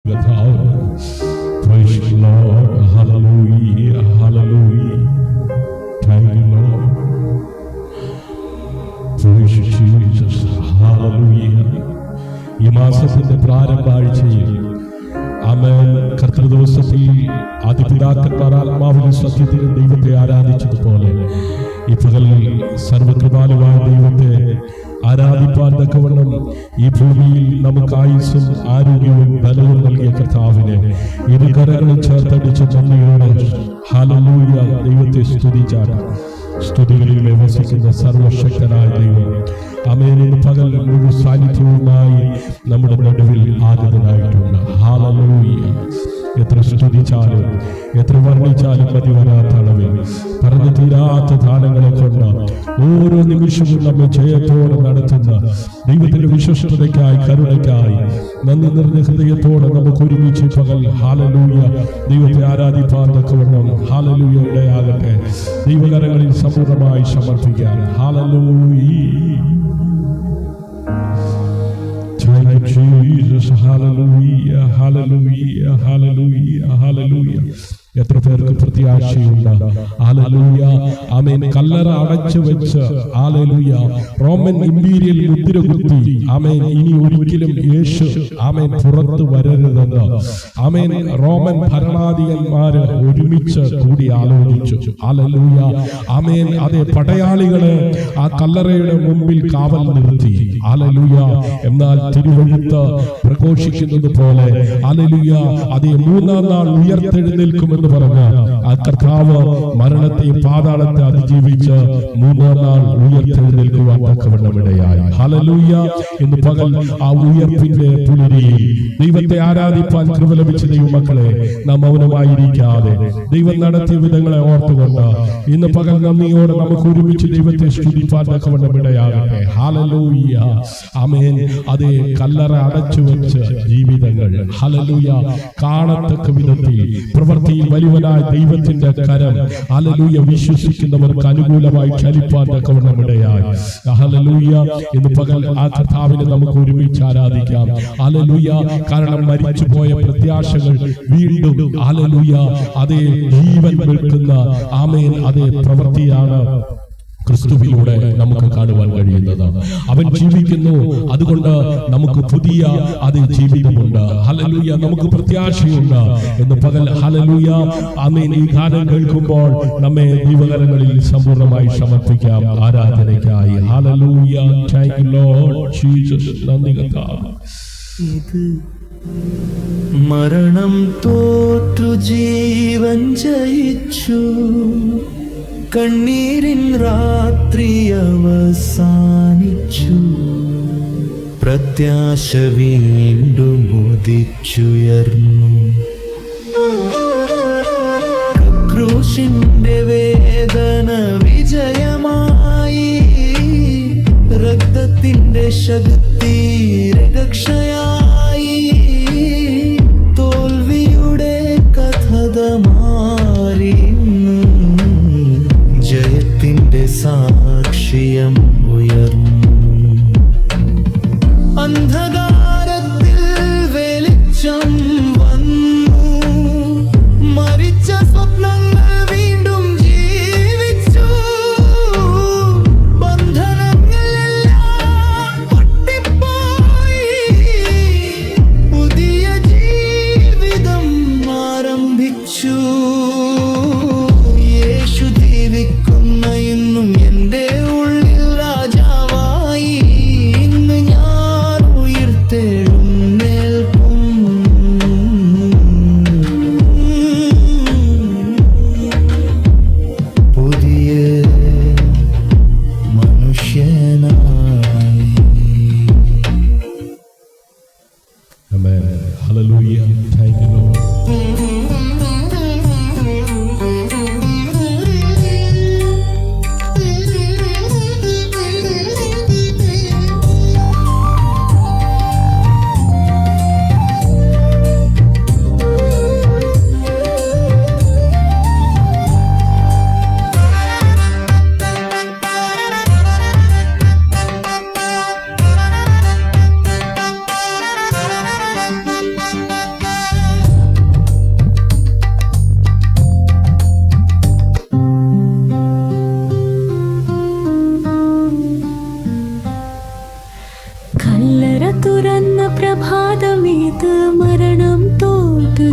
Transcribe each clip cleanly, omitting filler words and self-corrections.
Praise the Lord. Hallelujah. Hallelujah. Thank you, Lord. Praise Jesus. Hallelujah. ഈ മാസത്തിന്റെ പ്രാരംഭ ആഴ്ചയിൽ ആമേൻ കർത്തൃദിവസത്തിൽ ആദിപിതാക്കന്മാർ ആത്മാവിലും സത്യത്തിലും ദൈവത്തെ ആരാധിച്ചതുപോലെ ഈ പകലിൽ സർവകൃപാലുവായ ദൈവത്തെ ആരാധിപ്പാൻ തക്കവണ്ണം ഈ ഭൂമിയിൽ നമുക്ക് ആയുസ്സും ആരോഗ്യവും ബലവും നൽകിയ കർത്താവിനെ ഇരു കരങ്ങളിൽ ചേർത്തടിച്ച നന്ദിയോടെ ഹല്ലേലൂയ ദൈവത്തെ സ്തുതിച്ചാണ്. സ്തുതികളിൽ വസിക്കുന്ന സർവശക്തനായ ദൈവം ആമേൻ പകൽ ഒരു സാന്നിധ്യവുമായി നമ്മുടെ നടുവിൽ ആഗതനായിട്ടുണ്ട്. ഹല്ലേലൂയ. എത്ര സ്തുതിച്ചാലും എത്ര വർണ്ണിച്ചാലും മതി വരാത്ത അളവിൽ പറഞ്ഞു തീരാത്ത ദാനങ്ങളെ കൊണ്ട് ഓരോ നിമിഷവും നമ്മെ ജയത്തോടെ നടത്തുന്ന ദൈവത്തിന്റെ വിശ്വസ്തതയ്ക്കായി കരുണയ്ക്കായി നന്ദി നിറഞ്ഞ ഹൃദയത്തോടെ നമുക്ക് ഒരുമിച്ച് പകൽ ഹല്ലേലൂയ ദൈവത്തെ ആരാധിപ്പാൻ തക്കവണ്ണം ഹല്ലേലൂയ ഇടയാകട്ടെ. ദൈവകരങ്ങളിൽ സമ്പൂർണ്ണമായി സമർപ്പിക്കാൻ. Hallelujah. Jesus, hallelujah, hallelujah, hallelujah, hallelujah. എത്ര പേർക്ക് പ്രത്യാശയുണ്ട്. ഹല്ലേലൂയ. ആമേൻ. കല്ലറ അടച്ചു വെച്ച് ഹല്ലേലൂയ റോമൻ ഇമ്പീരിയൽ മുദ്ര കുത്തി ആമേൻ ഇനി ഒരിക്കലും യേശു ആമേൻ പുറത്തു വരരുതെന്ന് ആമേൻ റോമൻ ഭരണാധിപന്മാര് ഒരുമിച്ച് കൂടി ആലോചിച്ചു. ഹല്ലേലൂയ. ആമേൻ. അതേ പടയാളികളെ ആ കല്ലറയുടെ മുമ്പിൽ കാവൽ നിർത്തി. ഹല്ലേലൂയ. എന്നാൽ തിരുവെഴുത്ത് പ്രഘോഷിക്കുന്നത് പോലെ ഹല്ലേലൂയ അതേ മൂന്നാം നാൾ ഉയർത്തെഴുന്നേൽക്കുമെന്ന് പറഞ്ഞ ആ കർത്താവ് മരണത്തെയും പാതാളത്തെ അതിജീവിച്ച് മൂന്നാം നാൾ ഉയർത്തെഴുന്നേൽക്കുവാൻ തക്കവണ്ണമിടയായി. ഹല്ലേലൂയ. ഇന്ന് പകൽ ആ ഉയർപ്പിന്റെ പുലരിയിൽ ദൈവത്തെ ആരാധിപ്പാൻ കൃപ ലഭിച്ച ദൈവമക്കളെ നാം മൗനമായിരിക്കാതെ ദൈവം നടത്തിയ വിധങ്ങളെ ഓർത്തുകൊണ്ട് ഇന്ന് പകൽ നന്ദിയോടെ നമുക്ക് ഒരുമിച്ച് ദൈവത്തെ സ്തുതിപ്പാൻ തക്കവണ്ണമിടയാകട്ടെ. ഹല്ലേലൂയ. ആമേൻ. അതേ കല്ലറ അടച്ചു വെച്ച ജീവിതങ്ങൾ ഹല്ലേലൂയ കാണത്തക്ക വിധത്തിൽ പ്രവൃത്തിയിൽ വലിയവനായ ദൈവത്തിന്റെ കരം ഹല്ലേലൂയ വിശ്വസിക്കുന്നവർക്ക് അനുകൂലമായി ചലിപ്പാൻ തക്കവണ്ണമിടയായി. ഹല്ലേലൂയ. ഇന്ന് പകൽ ആ കർത്താവിനെ നമുക്ക് ഒരുമിച്ച് ആരാധിക്കാം. ഹല്ലേലൂയ. കാരണം മരിച്ചുപോയ പ്രത്യാശകൾ വീണ്ടും ഹല്ലേലൂയ അതേ ജീവൻ വെൽക്കുന്ന ആമേൻ അതേ പ്രവൃത്തിയാണ് ക്രിസ്തുവിലൂടെ നമുക്ക് കാണുവാൻ കഴിയുന്നത്. അവൻ ജീവിക്കുന്നു, അതുകൊണ്ട് നമുക്ക് പുതിയ അതേ ജീവിതമുണ്ട്. ഹല്ലേലൂയ. നമുക്ക് പ്രത്യാശയുണ്ട് എന്ന് പകൽ ഹല്ലേലൂയ ആമേൻ ഈ ഗാനം കേൾക്കുമ്പോൾ നമ്മെ ദൈവകരങ്ങളിൽ സമ്പൂർണ്ണമായി സമർപ്പിക്കാം ആരാധനയ്ക്കായി. ഹല്ലേലൂയ. Thank you Lord Jesus. നന്ദി കർത്താവേ. മരണം തോറ്റു ജീവൻ ജയിച്ചു, കണ്ണീരിൻ രാത്രി അവസാനിച്ചു, പ്രത്യാശ വീണ്ടും ഉദിച്ചുയർന്നു. ക്രൂശിന്റെ വേദന വിജയമായി, രക്തത്തിന്റെ ശക്തി രക്ഷയായി, തോൽവിയുടെ കഥ മാറി ജയത്തിന്റെ സാക്ഷ്യം ഉയർന്നു. അന്ധകാരത്തിൽ വെളിച്ചം വന്നു, മരിച്ച സ്വപ്നങ്ങൾ വീണ്ടും ജീവിച്ചു, ബന്ധനങ്ങളെല്ലാം പൊട്ടിപ്പോയി,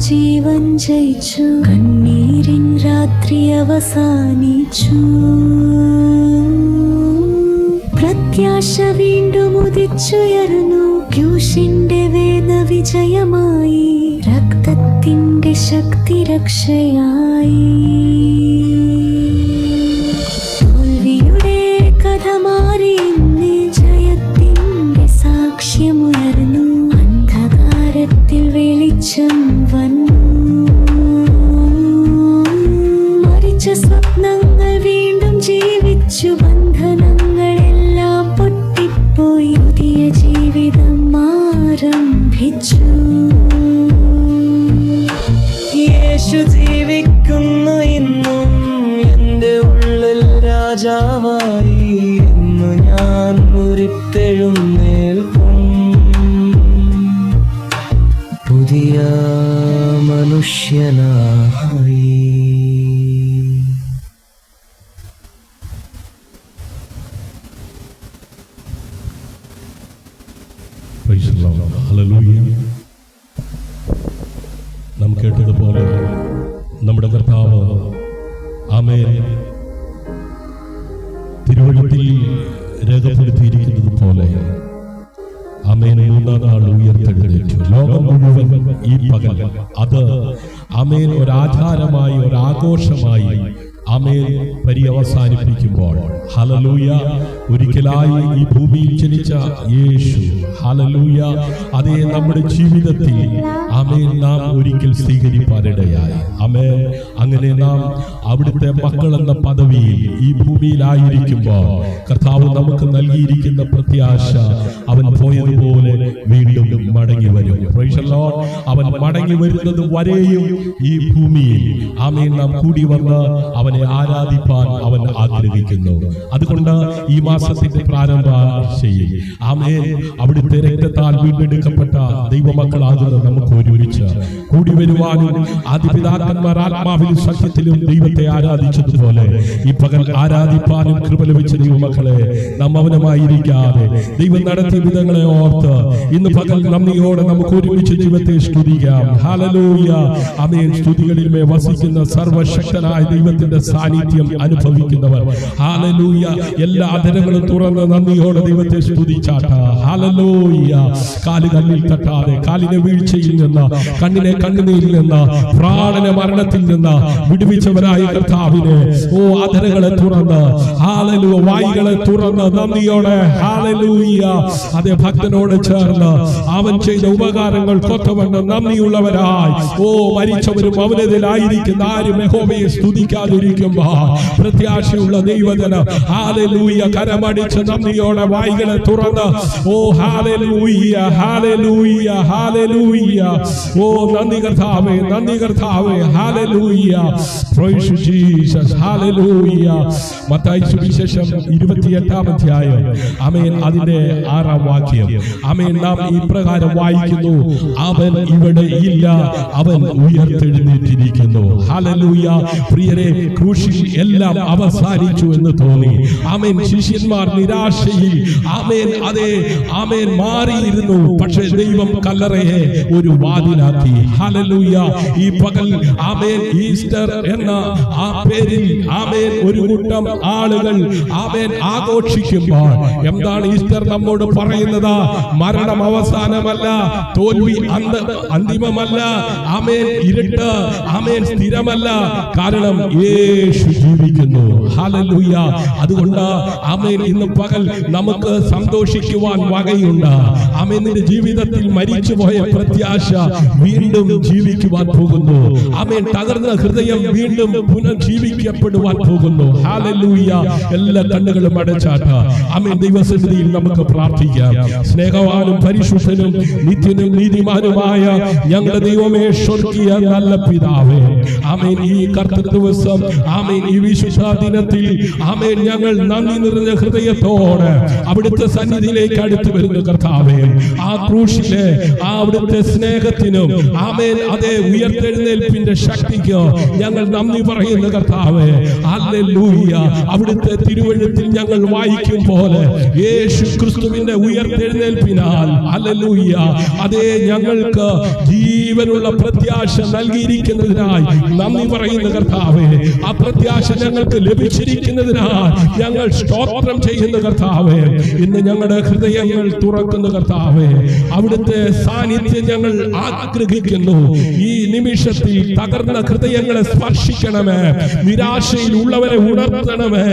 ജീവൻ ജയിച്ചു, കണ്ണീരിൻ രാത്രി അവസാനിച്ചു. പ്രത്യാശ വീണ്ടും ഉദിച്ചുയർന്നു, ക്രൂശിന്റെ വേദ വിജയമായി, രക്തത്തിന്റെ ശക്തി രക്ഷയായി. തോൽവിയുടെ കഥ മാറി, ഇന്ന് ജയത്തിന്റെ സാക്ഷ്യമുയർന്നു. അന്ധകാരത്തിൽ വെളിച്ചം വന്നു, മരിച്ച സ്വപ്നങ്ങൾ വീണ്ടും ജീവിച്ചു, ബന്ധനങ്ങളെല്ലാം പൊട്ടിപ്പോയി, പുതിയ ജീവിതം ആരംഭിച്ചു. യേശു ജീവിക്കുന്നു ഇന്നും എൻ്റെ ഉള്ളിൽ രാജാവായി. ഇന്നു ഞാൻ ഉയർത്തെഴുന്നേൽക്കും, പുതിയ മനുഷ്യനായി. Praise the Lord. Hallelujah. നാം കേട്ടതുപോലെ നമ്മുടെ കർത്താവ് ആമേൻ തിരുവഴുത്തിൽ രേഖപ്പെടുത്തിയിരിക്കുന്നത് പോലെ ആമേൻ മൂന്നാം നാൾ ഉയർത്തെഴുന്നേറ്റു. ലോകം മുഴുവൻ ഈ പകൽ അത് ആമേൻ ഒരാചാരമായി ഒരാഘോഷമായി ആമേൻ പര്യവസാനിപ്പിക്കുമ്പോൾ ഹല്ലേലൂയ ഒരിക്കലായി ഈ ഭൂമിയിൽ ജനിച്ച യേശു ഹല്ലേലൂയ അതേ നമ്മുടെ ജീവിതത്തിൽ ആമേൻ നാം ഒരിക്കൽ സ്വീകരിപ്പാനിടയായി. ആമേൻ അങ്ങനെ നാം അവിടുത്തെ മക്കൾ എന്ന പദവിയിൽ ഈ ഭൂമിയിലായിരിക്കുമ്പോൾ കർത്താവ് നമുക്ക് നൽകിയിരിക്കുന്ന പ്രത്യാശ അവൻ പോയതുപോലെ വീണ്ടും മടങ്ങി വരും. Price the Lord. അവൻ മടങ്ങി വരുന്നത് വരെയും ഈ ഭൂമിയിൽ ആമേൻ നാം കൂടി വന്ന് അവനെ ആരാധിപ്പാൻ അവൻ ആഗ്രഹിക്കുന്നു. അതുകൊണ്ട് ഈ മാസത്തിന്റെ പ്രാരംഭ ആഴ്ചയിൽ ആമേൻ അവിടുത്തെ രക്തത്താൽ വീണ്ടെടുക്കപ്പെട്ട ദൈവമക്കളാകുന്ന നമുക്ക് ഒരുമിച്ച് കൂടി വരുവാനും ആദിപിതാക്കന്മാർ ആത്മാവിലും സത്യത്തിലും ദൈവത്തെ ആരാധിച്ചതുപോലെ ഈ പകൽ ആരാധിപ്പാനും കൃപ ലഭിച്ച ദൈവമക്കളെ നാം മൗനമായിരിക്കാതെ ദൈവം നടത്തിയ വിധങ്ങളെ ഓർത്ത് ഇന്ന് പകൽ നന്ദിയോടെ നമുക്ക് ഒരുമിച്ച് ദൈവത്തെ സ്തുതിക്കാം. ഹല്ലേലൂയ. ആമേൻ. സ്തുതികളിൽ വസിക്കുന്ന സർവശക്തനായ ദൈവത്തിന്റെ സാന്നിധ്യം അനുഭവിക്കുന്നവർ ഹല്ലേലൂയ. എല്ലാ അധരങ്ങളും തുറന്ന് നന്ദിയോടെ ദൈവത്തെ സ്തുതിച്ചാട്ട. ഹല്ലേലൂയ. കാലുകല്ലിൽ തട്ടാതെ കാലിനെ വീഴ്ചയിൽ നിന്ന് കണ്ണിനെ കണ്ണുനീരിൽ നിന്ന് പ്രാണനെ മരണത്തിൽ നിന്ന് വിടുവിച്ചവരായ കർത്താവിനെ ഓ അധരങ്ങളെ തുറന്ന് ഹല്ലേലൂയ വായികളെ തുറന്ന് നന്ദിയോടെ ഹല്ലേലൂയ അതേ ഭക്തനോട് ചേർന്ന് അവൻ ചെയ്ത ഉപകാരങ്ങൾ കൊത്തവണ്ണം നന്ദിയുള്ളവരായി ഓ മരിച്ചവരും അവനതിലായിരിക്കുന്ന ആരും യഹോവയെ സ്തുതിക്കാതിരിക്കുമ്പോ പ്രത്യാശയുള്ള ദൈവജനം ഹല്ലേലൂയ കരമടിച്ച് നന്ദിയോടെ വായികളെ തുറന്ന് ഓ ഹല്ലേലൂയ ഹല്ലേലൂയ ഹല്ലേലൂയ ഓ നന്ദി കർത്താവേ നന്ദി കർത്താവേ hallelujah praise Jesus hallelujah. Mathai സുവിശേഷം 28-ാം അധ്യായം ആമേൻ അതിന്റെ 6-ാം വാക്യം ആമേൻ നാം ഈ പ്രകാരം വായിക്കുന്നു, അവൻ ഇവിടെ ഇല്ല, അവൻ ഉയർത്തെഴുന്നേറ്റിരിക്കുന്നു. ഹല്ലേലൂയ. പ്രിയരെ, ക്രൂശിൽ എല്ലാം അവസാനിച്ചു എന്ന് തോന്നി. ആമേൻ. ശിഷ്യന്മാർ നിരാശയിൽ ആമേൻ അതേ ആമേൻ മാറിയിരുന്നു. പക്ഷേ ദൈവം കല്ലറയെ ഒരു വാതിലാക്കി. ഹല്ലേലൂയ. ഈ പകൽ ആമേൻ ഈസ്റ്റർ എന്ന ആ പേരിൽ ആമേൻ ഒരു കൂട്ടം ആളുകൾ ആമേൻ ആഘോഷിക്കുമ്പോൾ എന്താണ് ഈസ്റ്റർ നമ്മോട് പറയുന്നത്? മരണം അവസാനമല്ല, തോൽവി അന്തിമമല്ല, ആമേൻ ഇരുട്ട് ആമേൻ സ്ഥിരമല്ല. കാരണം യേശു ജീവിക്കുന്നു. ഹല്ലേലൂയ. അതുകൊണ്ട് ആമേൻ ഇന്ന് പകൽ നമുക്ക് സന്തോഷിക്കുവാൻ വകയുണ്ട്. ആമേൻ നിന്റെ ജീവിതത്തിൽ മരിച്ചുപോയ പ്രത്യാശ വീണ്ടും ജീവിക്കുവാൻ പോകുന്നു. ആമേൻ തകർന്ന ഹൃദയം വീണ്ടും പുനർജീവിക്കപ്പെടുവാൻ പോകുന്നു. ഹല്ലേലൂയ. എല്ലാ കണ്ണുകളും അടച്ചാട്ട. ആമേൻ. ദൈവസന്നിധിയിൽ നമുക്ക് പ്രാർത്ഥിക്കാം. സ്നേഹവാനും പരിശുദ്ധനും നിത്യനും നീതിമാനുമായ ഞങ്ങളുടെ ദൈവമേ, സ്വർഗീയ നല്ല പിതാവേ, ആമേൻ ഈ കർത്തൃ ദിവസം ആമേൻ ഈ വിശുദ്ധ ദിനത്തിൽ വചനത്തിൽ ആമേൻ ഞങ്ങൾ നന്ദി നിറഞ്ഞ ഹൃദയത്തോടെ അവിടുത്തെ സന്നിധിയിലേക്ക് അടുത്തു വരുന്നു കർത്താവേ. ആ ക്രൂശിലെ ആ അവിടുത്തെ സ്നേഹത്തിനും ആമേൻ അതേ ഉയർത്തെഴുന്നേൽപ്പിന്റെ ശക്തിക്ക് ഞങ്ങൾ നന്ദി പറയുന്നു കർത്താവേ. ഹല്ലേലൂയ. അവിടുത്തെ തിരുവെഴുത്തിൽ ഞങ്ങൾ വായിക്കും പോലെ യേശു ക്രിസ്തുവിന്റെ ഉയർത്തെഴുന്നേൽപ്പിനാൽ ഹല്ലേലൂയ അതേ ഞങ്ങൾക്ക് ജീവനുള്ള പ്രത്യാശ നൽകിയിരിക്കുന്നതിനായി നന്ദി പറയുന്ന കർത്താവേ. ആ പ്രത്യാശ ഞങ്ങൾക്ക് ലഭിച്ചിരിക്കുന്നതിനാൽ ഞങ്ങൾ സ്തോത്രം ചെയ്യുന്ന കർത്താവേ. ഇന്ന് ഞങ്ങളുടെ ഹൃദയങ്ങൾ തുറക്കുന്ന കർത്താവേ, അവിടുത്തെ സാന്നിധ്യം ഞങ്ങൾ ആഗ്രഹിക്കുന്നു. ഈ നിമിഷത്തിൽ തകർന്ന ഹൃദയങ്ങളെ സ്പർശിക്കണമേ, നിരാശയിൽ ഉള്ളവരെ ഉണർത്തണമേ,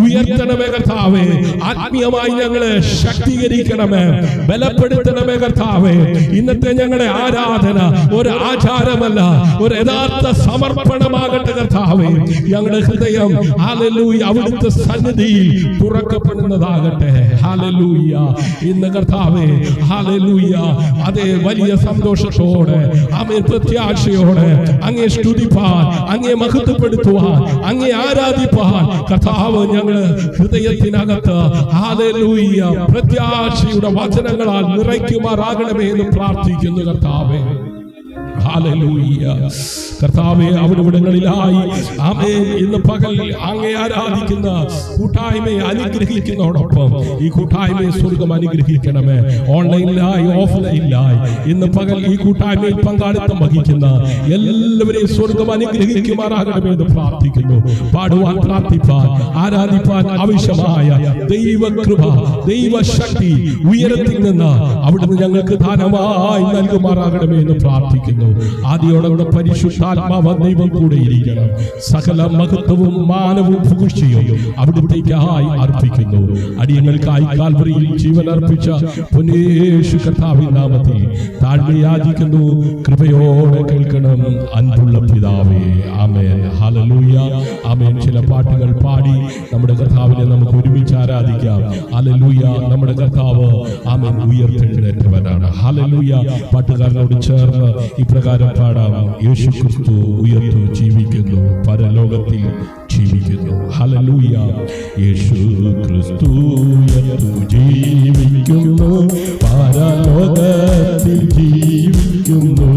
ഉയർത്തണമേ കർത്താവേ. ആത്മീയമായി ഞങ്ങളെ ശക്തീകരിക്കണമേ, ബലപ്പെടുത്തണമേ കർത്താവേ. ഇന്നത്തെ ഞങ്ങളുടെ ആരാധന ഒരു ആചാരമല്ല, ഒരു യഥാർത്ഥ സമർപ്പണമാകട്ടെ കർത്താവേ. ഞങ്ങളുടെ ഹൃദയം ഹല്ലേലൂയ അവിടുത്തെ സന്നിധിയിൽ തുറക്കപ്പെടുന്നതാകട്ടെ. ഹല്ലേലൂയ. ഇന്ന് കർത്താവേ ഹല്ലേലൂയ അതേ വലിയ സന്തോഷത്തോടെ ആമേൻ പ്രത്യാശയോടെ അങ്ങേ സ്തുതിപ്പാൻ, അങ്ങേ മഹത്വപ്പെടുത്തുവാൻ, അങ്ങേ ആരാധിപ്പാൻ കർത്താവ് ഞങ്ങളുടെ ഹൃദയത്തിനകത്ത് ഹല്ലേലൂയ പ്രത്യാശയുടെ വചനങ്ങളാൽ നിറയ്ക്കുമാറാകണമേ എന്ന് പ്രാർത്ഥിക്കുന്നു കർത്താവേ. ഹല്ലേലൂയ. കർത്താവേ, അവിടങ്ങളിലായി ആമേൻ ഇന്ന് പകൽ അങ്ങേ ആരാധിക്കുന്ന കൂട്ടായ്മയെ അനുഗ്രഹിക്കുന്നതോടൊപ്പം ഈ കൂട്ടായ്മയെ സ്വർഗം അനുഗ്രഹിക്കണമേ. ഓൺലൈനിലായി ഓഫ്ലൈനിലായി ഇന്ന് പകൽ ഈ കൂട്ടായ്മയിൽ പങ്കാളിത്തം വഹിക്കുന്ന എല്ലാവരെയും സ്വർഗം അനുഗ്രഹിക്കുമാറാകണമേ എന്ന് പ്രാർത്ഥിക്കുന്നു. പാടുവാൻ, പ്രാർത്ഥിപ്പാൻ, ആരാധിപ്പാൻ ആവശ്യമായ ദൈവകൃപ, ദൈവശക്തി ഉയരത്തിൽ നിന്ന് അവിടുന്ന് ഞങ്ങൾക്ക് ദാനമായി നൽകുമാറാകണമേ എന്ന് പ്രാർത്ഥിക്കുന്നു. ആദിയോടെ പരിശുദ്ധാത്മാവ് ദൈവം കൂടെ ഇരിക്കണം. സകല മഹത്വവും മാനവും പുകഴ്ചയും അവിടുത്തേക്കായി അർപ്പിക്കുന്നു. അടിയങ്ങൾക്കായി കാൽവറിയിൽ ജീവൻ അർപ്പിച്ച പൊന്നേശു കർത്താവിൻ നാമത്തിൽ താഴ്മയാചിക്കുന്നു. കൃപയോടെ കേൾക്കണം അൻപുള്ള പിതാവേ. ആമേൻ. ഹല്ലേലൂയ. ആമേൻ. ചില പാട്ടുകൾ പാടി നമ്മുടെ കർത്താവിനെ നമുക്ക് ഒരുമിച്ച് ആരാധിക്കാം. ഹല്ലേലൂയ. നമ്മുടെ കർത്താവ് ആമേൻ ഉയർത്തെഴുന്നേറ്റവനാണ്. ഹല്ലേലൂയ. പാട്ടുകാരനോട് ചേർന്ന് ഇപ്രകാരം പാടാം. യേശു ക്രിസ്തു ഉയർത്തു ജീവിക്കുന്നു, പരലോകത്തിൽ ജീവിക്കുന്നു. ഹല്ലേലൂയ. യേശു ക്രിസ്തു ഉയർത്തു ജീവിക്കുന്നു, പരലോകത്തിൽ ജീവിക്കുന്നു,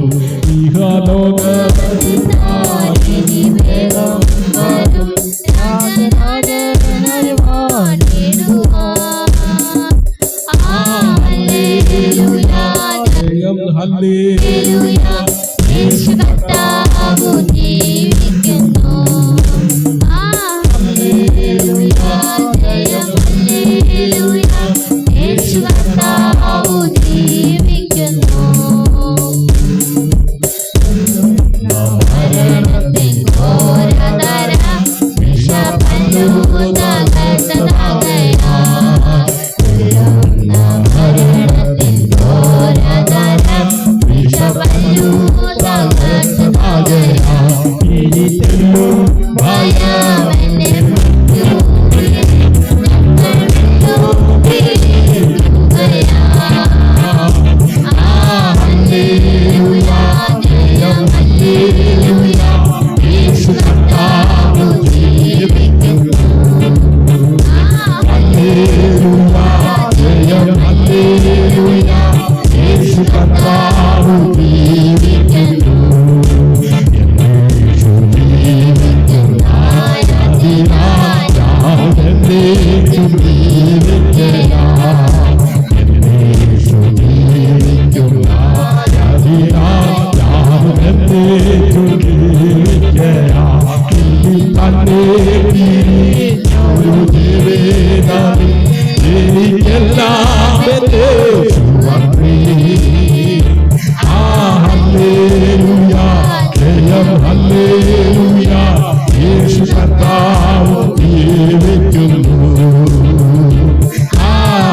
ഇഹലോകത്തിൽ യേശു കർത്താവ് ജീവിക്കുന്നു. ഹല്ലേലൂയ, ജയം ഹല്ലേലൂയ. യേശു കർത്താവ് ജീവിക്കുന്നു. മരണത്തിൻ ഘോരതര വിഷപ്പല്ലു തകർത്തതാകയാ. മരണത്തിൻ ഘോരതര വിഷപ്പല്ലു തകർത്തതാകയാ. ഭയമെന്നെ ഹല്ലേലൂയ, ജയം ഹല്ലേലൂയ. യേശു കർത്താവ് ജീവിക്കുന്നു. ഹല്ലേലൂയ, ജയം ഹല്ലേലൂയ. യേശു കർത്താവ് ജീവിക്കുന്നു. യേശു ജീവിക്കുന്ന യേശു ജീവിക്കുന്ന യേശു ജീവിക്കുന്ന യേശു കർത്താവ് ജീവിക്കുന്നു.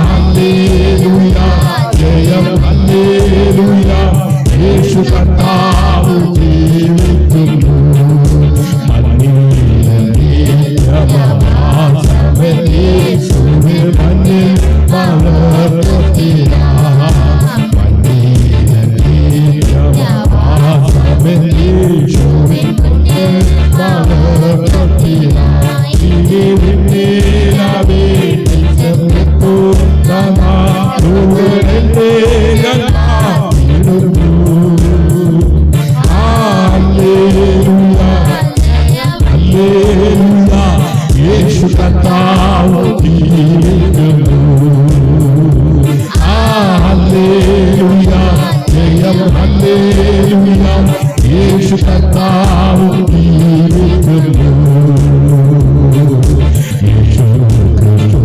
ഹല്ലേലൂയ, ജയം ഹല്ലേലൂയ. യേശു കർത്താവ് ജീവിക്കുന്നു. മണ്ണിൽ യേശു കർത്താവ് ജീവിക്കുന്നു. യേശു ക്രിസ്തു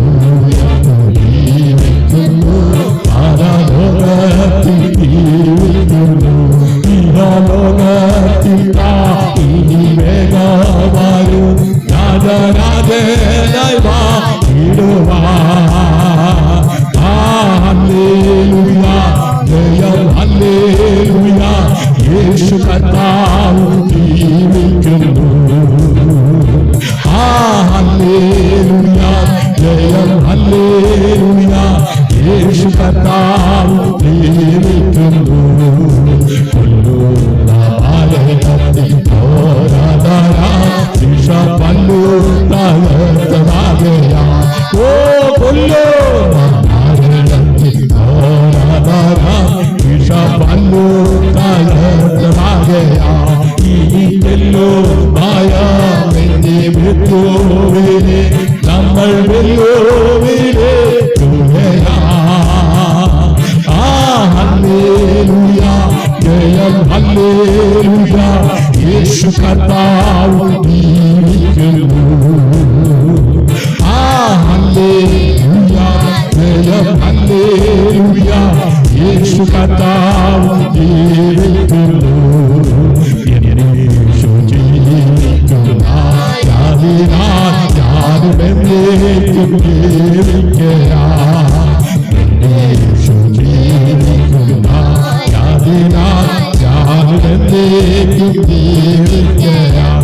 ജീവിക്കുന്നു. പരലോകത്തിൽ ജീവിക്കുന്നു. ഇഹലോകത്തിൽ ഇനി വേഗമായും രാജരാജനായി വാഴുവാൻ. ഹല്ലേലൂയ, ജയം ഹല്ലേലൂയ, യേശു കർത്താവ് ജീവിക്കുന്നു. ഹല്ലേലൂയ, ജയം ഹല്ലേലൂയ, യേശു കർത്താവ് ജീവിക്കുന്നു. നമ്മൾ ഹല്ലേലൂയ, ജയം ഹല്ലേലൂയ, യേശു കർത്താവ് ജീവിക്കുന്നു. ഹല്ലേലൂയ, ജയം ഹല്ലേലൂയ, യേശു കർത്താവ് ജീവിക്കുന്നു. യേശു ജീവിക്കുന്ന ഞാനും എന്നേക്കും ജീവിക്കയാം. യേശു ജീവിക്കുന്ന ഞാനും എന്നേക്കും ജീവിക്കയാം.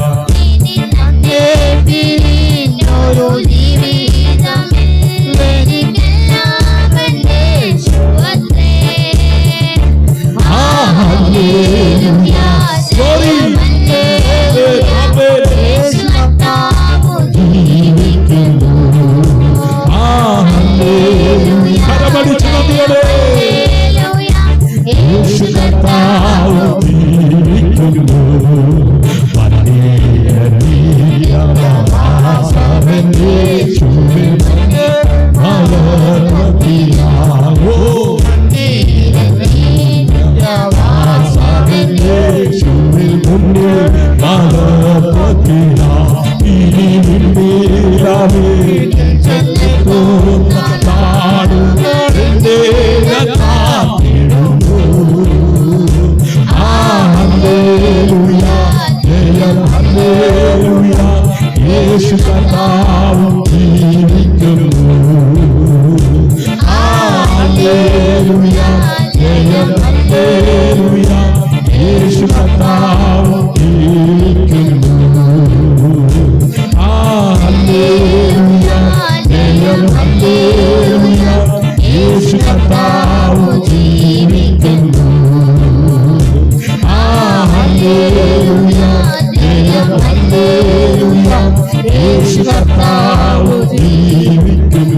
യേശു കർത്താവ് ജീവിക്കുന്നു. യേശു കർത്താവ് ജീവിക്കുന്നു. ഹല്ലേലൂയ, ജയം ഹല്ലേലൂയ, യേശു കർത്താവ് ജീവിക്കുന്നു. ഹല്ലേലൂയ, ജയം ഹല്ലേലൂയ, യേശു കർത്താവ് ജീവിക്കുന്നു. ഹല്ലേലൂയ, ജയം ഹല്ലേലൂയ, യേശു കർത്താവ് ജീവിക്കുന്നു.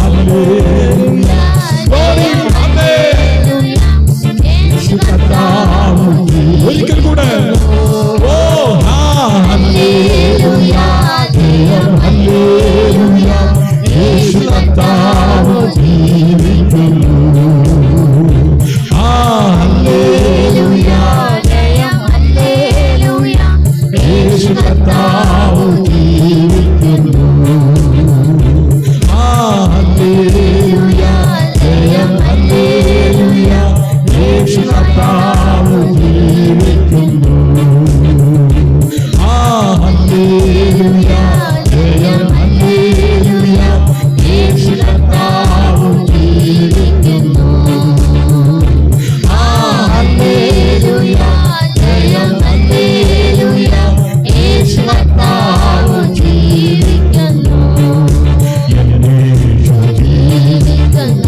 ഹല്ലേലൂയ, യേശു കർത്താവ് ഒരിക്കൽ കൂടെ ഹല്ലേലൂയ, ജയം ഹല്ലേലൂയ, യേശു കർത്താവ് ജീവിക്കുന്നു. ഹല്ലേലൂയ, ജയം ഹല്ലേലൂയ, യേശു കർത്താവ് ജീവിക്കുന്നു. ഹല്ലേലൂയ, ജയം ഹല്ലേലൂയ, യേശു കർത്താവ് ജീവിക്കുന്നു. ഹല്ലേലൂയ, ജയം ഹല്ലേലൂയ, യേശു കർത്താവ് ജീവിക്കുന്നു. ഹല്ലേലൂയ, ജയം ഹല്ലേലൂയ, യേശു കർത്താവ് ജീവിക്കുന്നു. യേശു ജീവിക്കുന്ന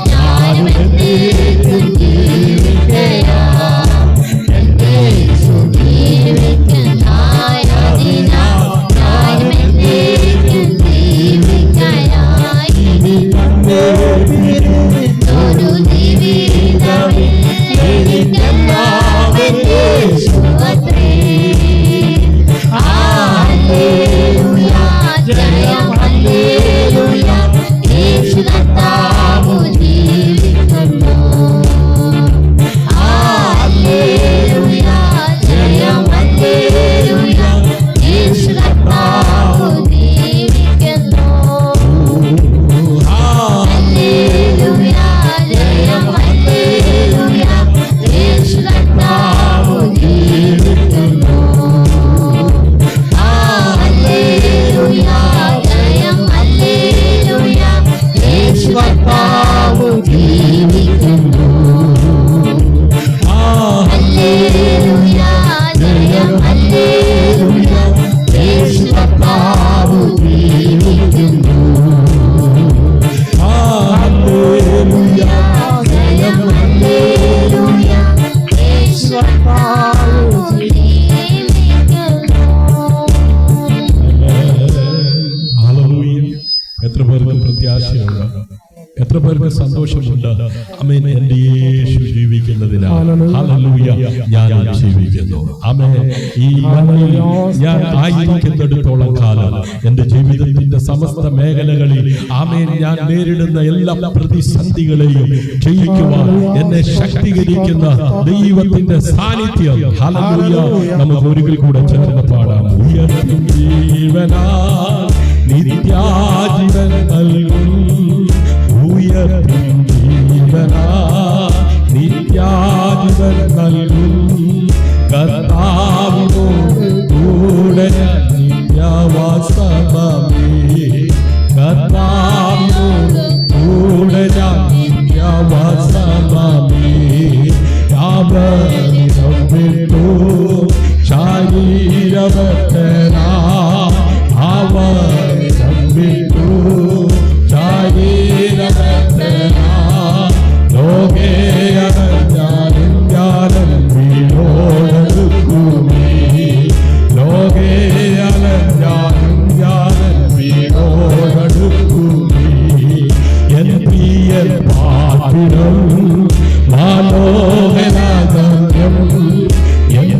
ഞാനും എന്നേക്കും യേശു ജീവിക്കുന്നതിനാൽ ഹല്ലേലൂയ ഞാൻ ജീവിക്കുന്നു. ആമേൻ. ഈ മണ്ണിൽ ഞാൻ ആയിരിക്കുന്നിടത്തോളം കാലം എന്റെ ജീവിതത്തിന്റെ സമസ്ത മേഖലകളിൽ ആമേൻ ഞാൻ നേരിടുന്ന എല്ലാ പ്രതിസന്ധികളെയും ജയിക്കുവാൻ എന്നെ ശക്തീകരിക്കുന്ന ദൈവത്തിന്റെ സാന്നിധ്യം ഹല്ലേലൂയ നമുക്ക് ഒരിക്കൽ കൂടെ ചേർന്ന് പാടാം. ഉയർത്തും ജീവനാൽ നിത്യാജീവൻ നൽകും, ഉയർത്തും ജീവനാൽ നിത്യാജീവൻ നൽകും, കർത്താവിനോട് കൂടെ നിത്യവാസമേ, കർത്താവിനോട് കൂടെ നിത്യവാസമേ. യാവനിടം വിട്ടു ശരീരവത്തനാ, അവനിടം വിട്ടു ശരീരവത്തനാ, ലോകേയനഞ്ഞാലും ജ്ഞാനം വീണോടടുക്കുമേ, ലോകേയനഞ്ഞാലും ജ്ഞാനം വീണോടടുക്കുമേ. എൻ പ്രിയ പാപിടം മനോഹരഗമ്യം, എൻ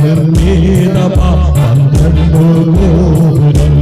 നിർമ്മീത 12 ഗോപുരം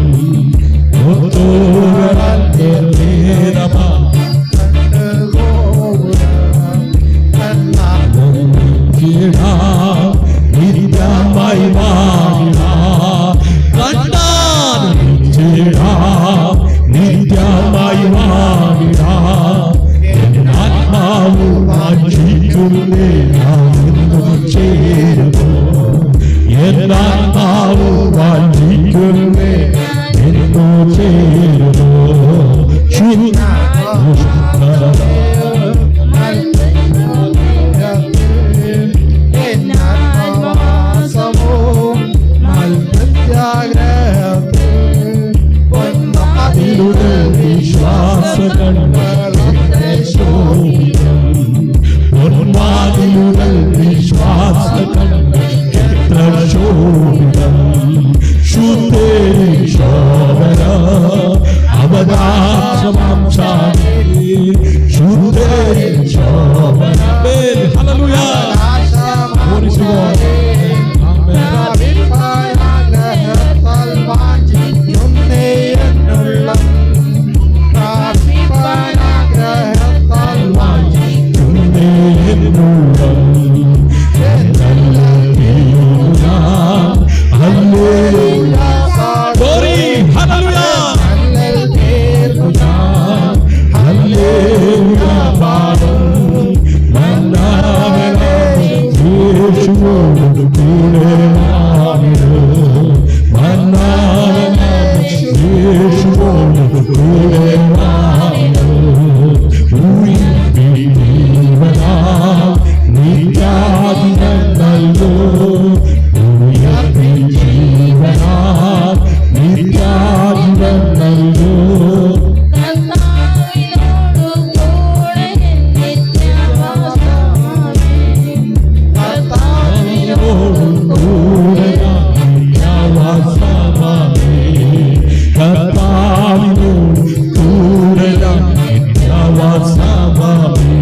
നൽകൂ കർത്താവിനോടു കൂടെ നിത്യവാസമേ കർത്താവിനോടു കൂടെ നിത്യവാസമേ കർത്താവിനോട് കൂടെ നിത്യവാസമേ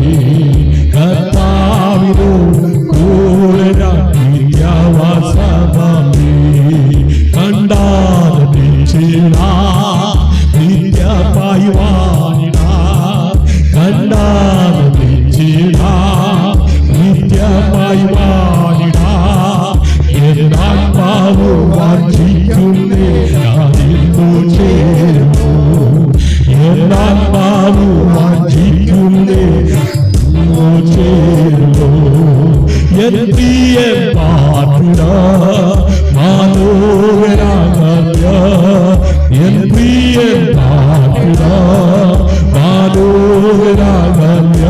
കർത്താവിനോട് കൂടെ നിത്യവാസമേ കണ്ടാതെ നിത്യമായി വാണിടാ കണ്ടാതെ നിത്യമായി വാണിടാ എന്നാത്മാവ് വാഞ്ചിക്കുന്നേ ഞാനിന്നു ചേരുന്നു എന്നാത്മാവ് വാഞ്ചിക്കുന്നേ ചേരുന്നു എൻ പ്രിയ പാട്ടുട മാനോഹരാകല്യ എൻ പ്രിയ പാട്ടുട മാനോഹരാകല്യ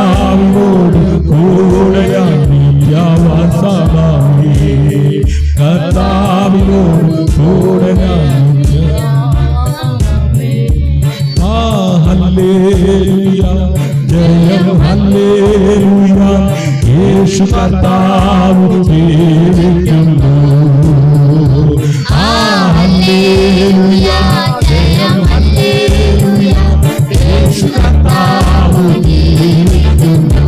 കർത്താവിനോട് കൂടെ കർത്താവിനോട് കൂടെ ഹല്ലേലൂയ ജയം ഹല്ലേലൂയ യേശു കർത്താവ് ജീവിക്കുന്നു ഹല്ലേലൂയ ജയം ഹല്ലേലൂയ യേശു കർത്താവ് ജീവിക്കുന്നു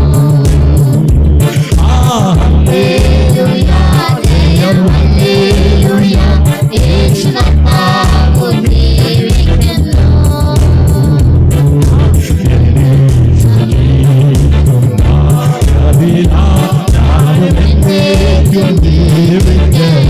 ഹല്ലേലൂയ ജയം ഹല്ലേലൂയ യേശു കർത്താവ് ജീവിക്കുന്നു ജീവിക്കുന്നു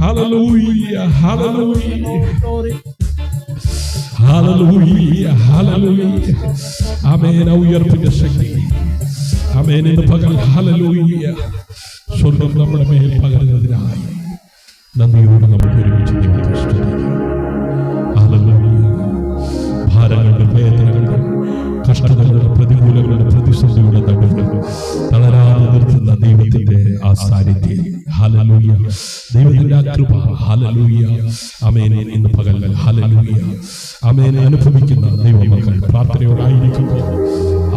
Hallelujah, hallelujah. Hallelujah, hallelujah. ആമേൻ. ഉയർപ്പിന്റെ ശക്തി. ആമേൻ. ഇന്ന് പകൽ ഹല്ലേലൂയ സ്വർഗ്ഗം നമ്മുടെ മേൽ പകരുന്നതിനായി നന്ദിയോടെ നമുക്ക് ഒരുമിച്ച് ദൈവത്തെ സ്തുതിക്കാം. ഹല്ലേലൂയ. ഭാരങ്ങളുടെ, വേദനകളുടെ, കഷ്ടതകളുടെ, പ്രതികൂലങ്ങളുടെ, പ്രതിസന്ധിയുടെ നടുവിൽ തളരാതെ നിർത്തുന്ന ദൈവത്തിന്റെ ആ സാന്നിധ്യം. ഹല്ലേലൂയ. ദൈവത്തിന്റെ ആ കൃപ. ഹല്ലേലൂയ. ആമേൻ. ഇന്ന് പകൽ ഹല്ലേലൂയ ആമേൻ അനുഭവിക്കുന്ന ദൈവമക്കൾ പ്രാർത്ഥനയോടായിരിക്കുമ്പോൾ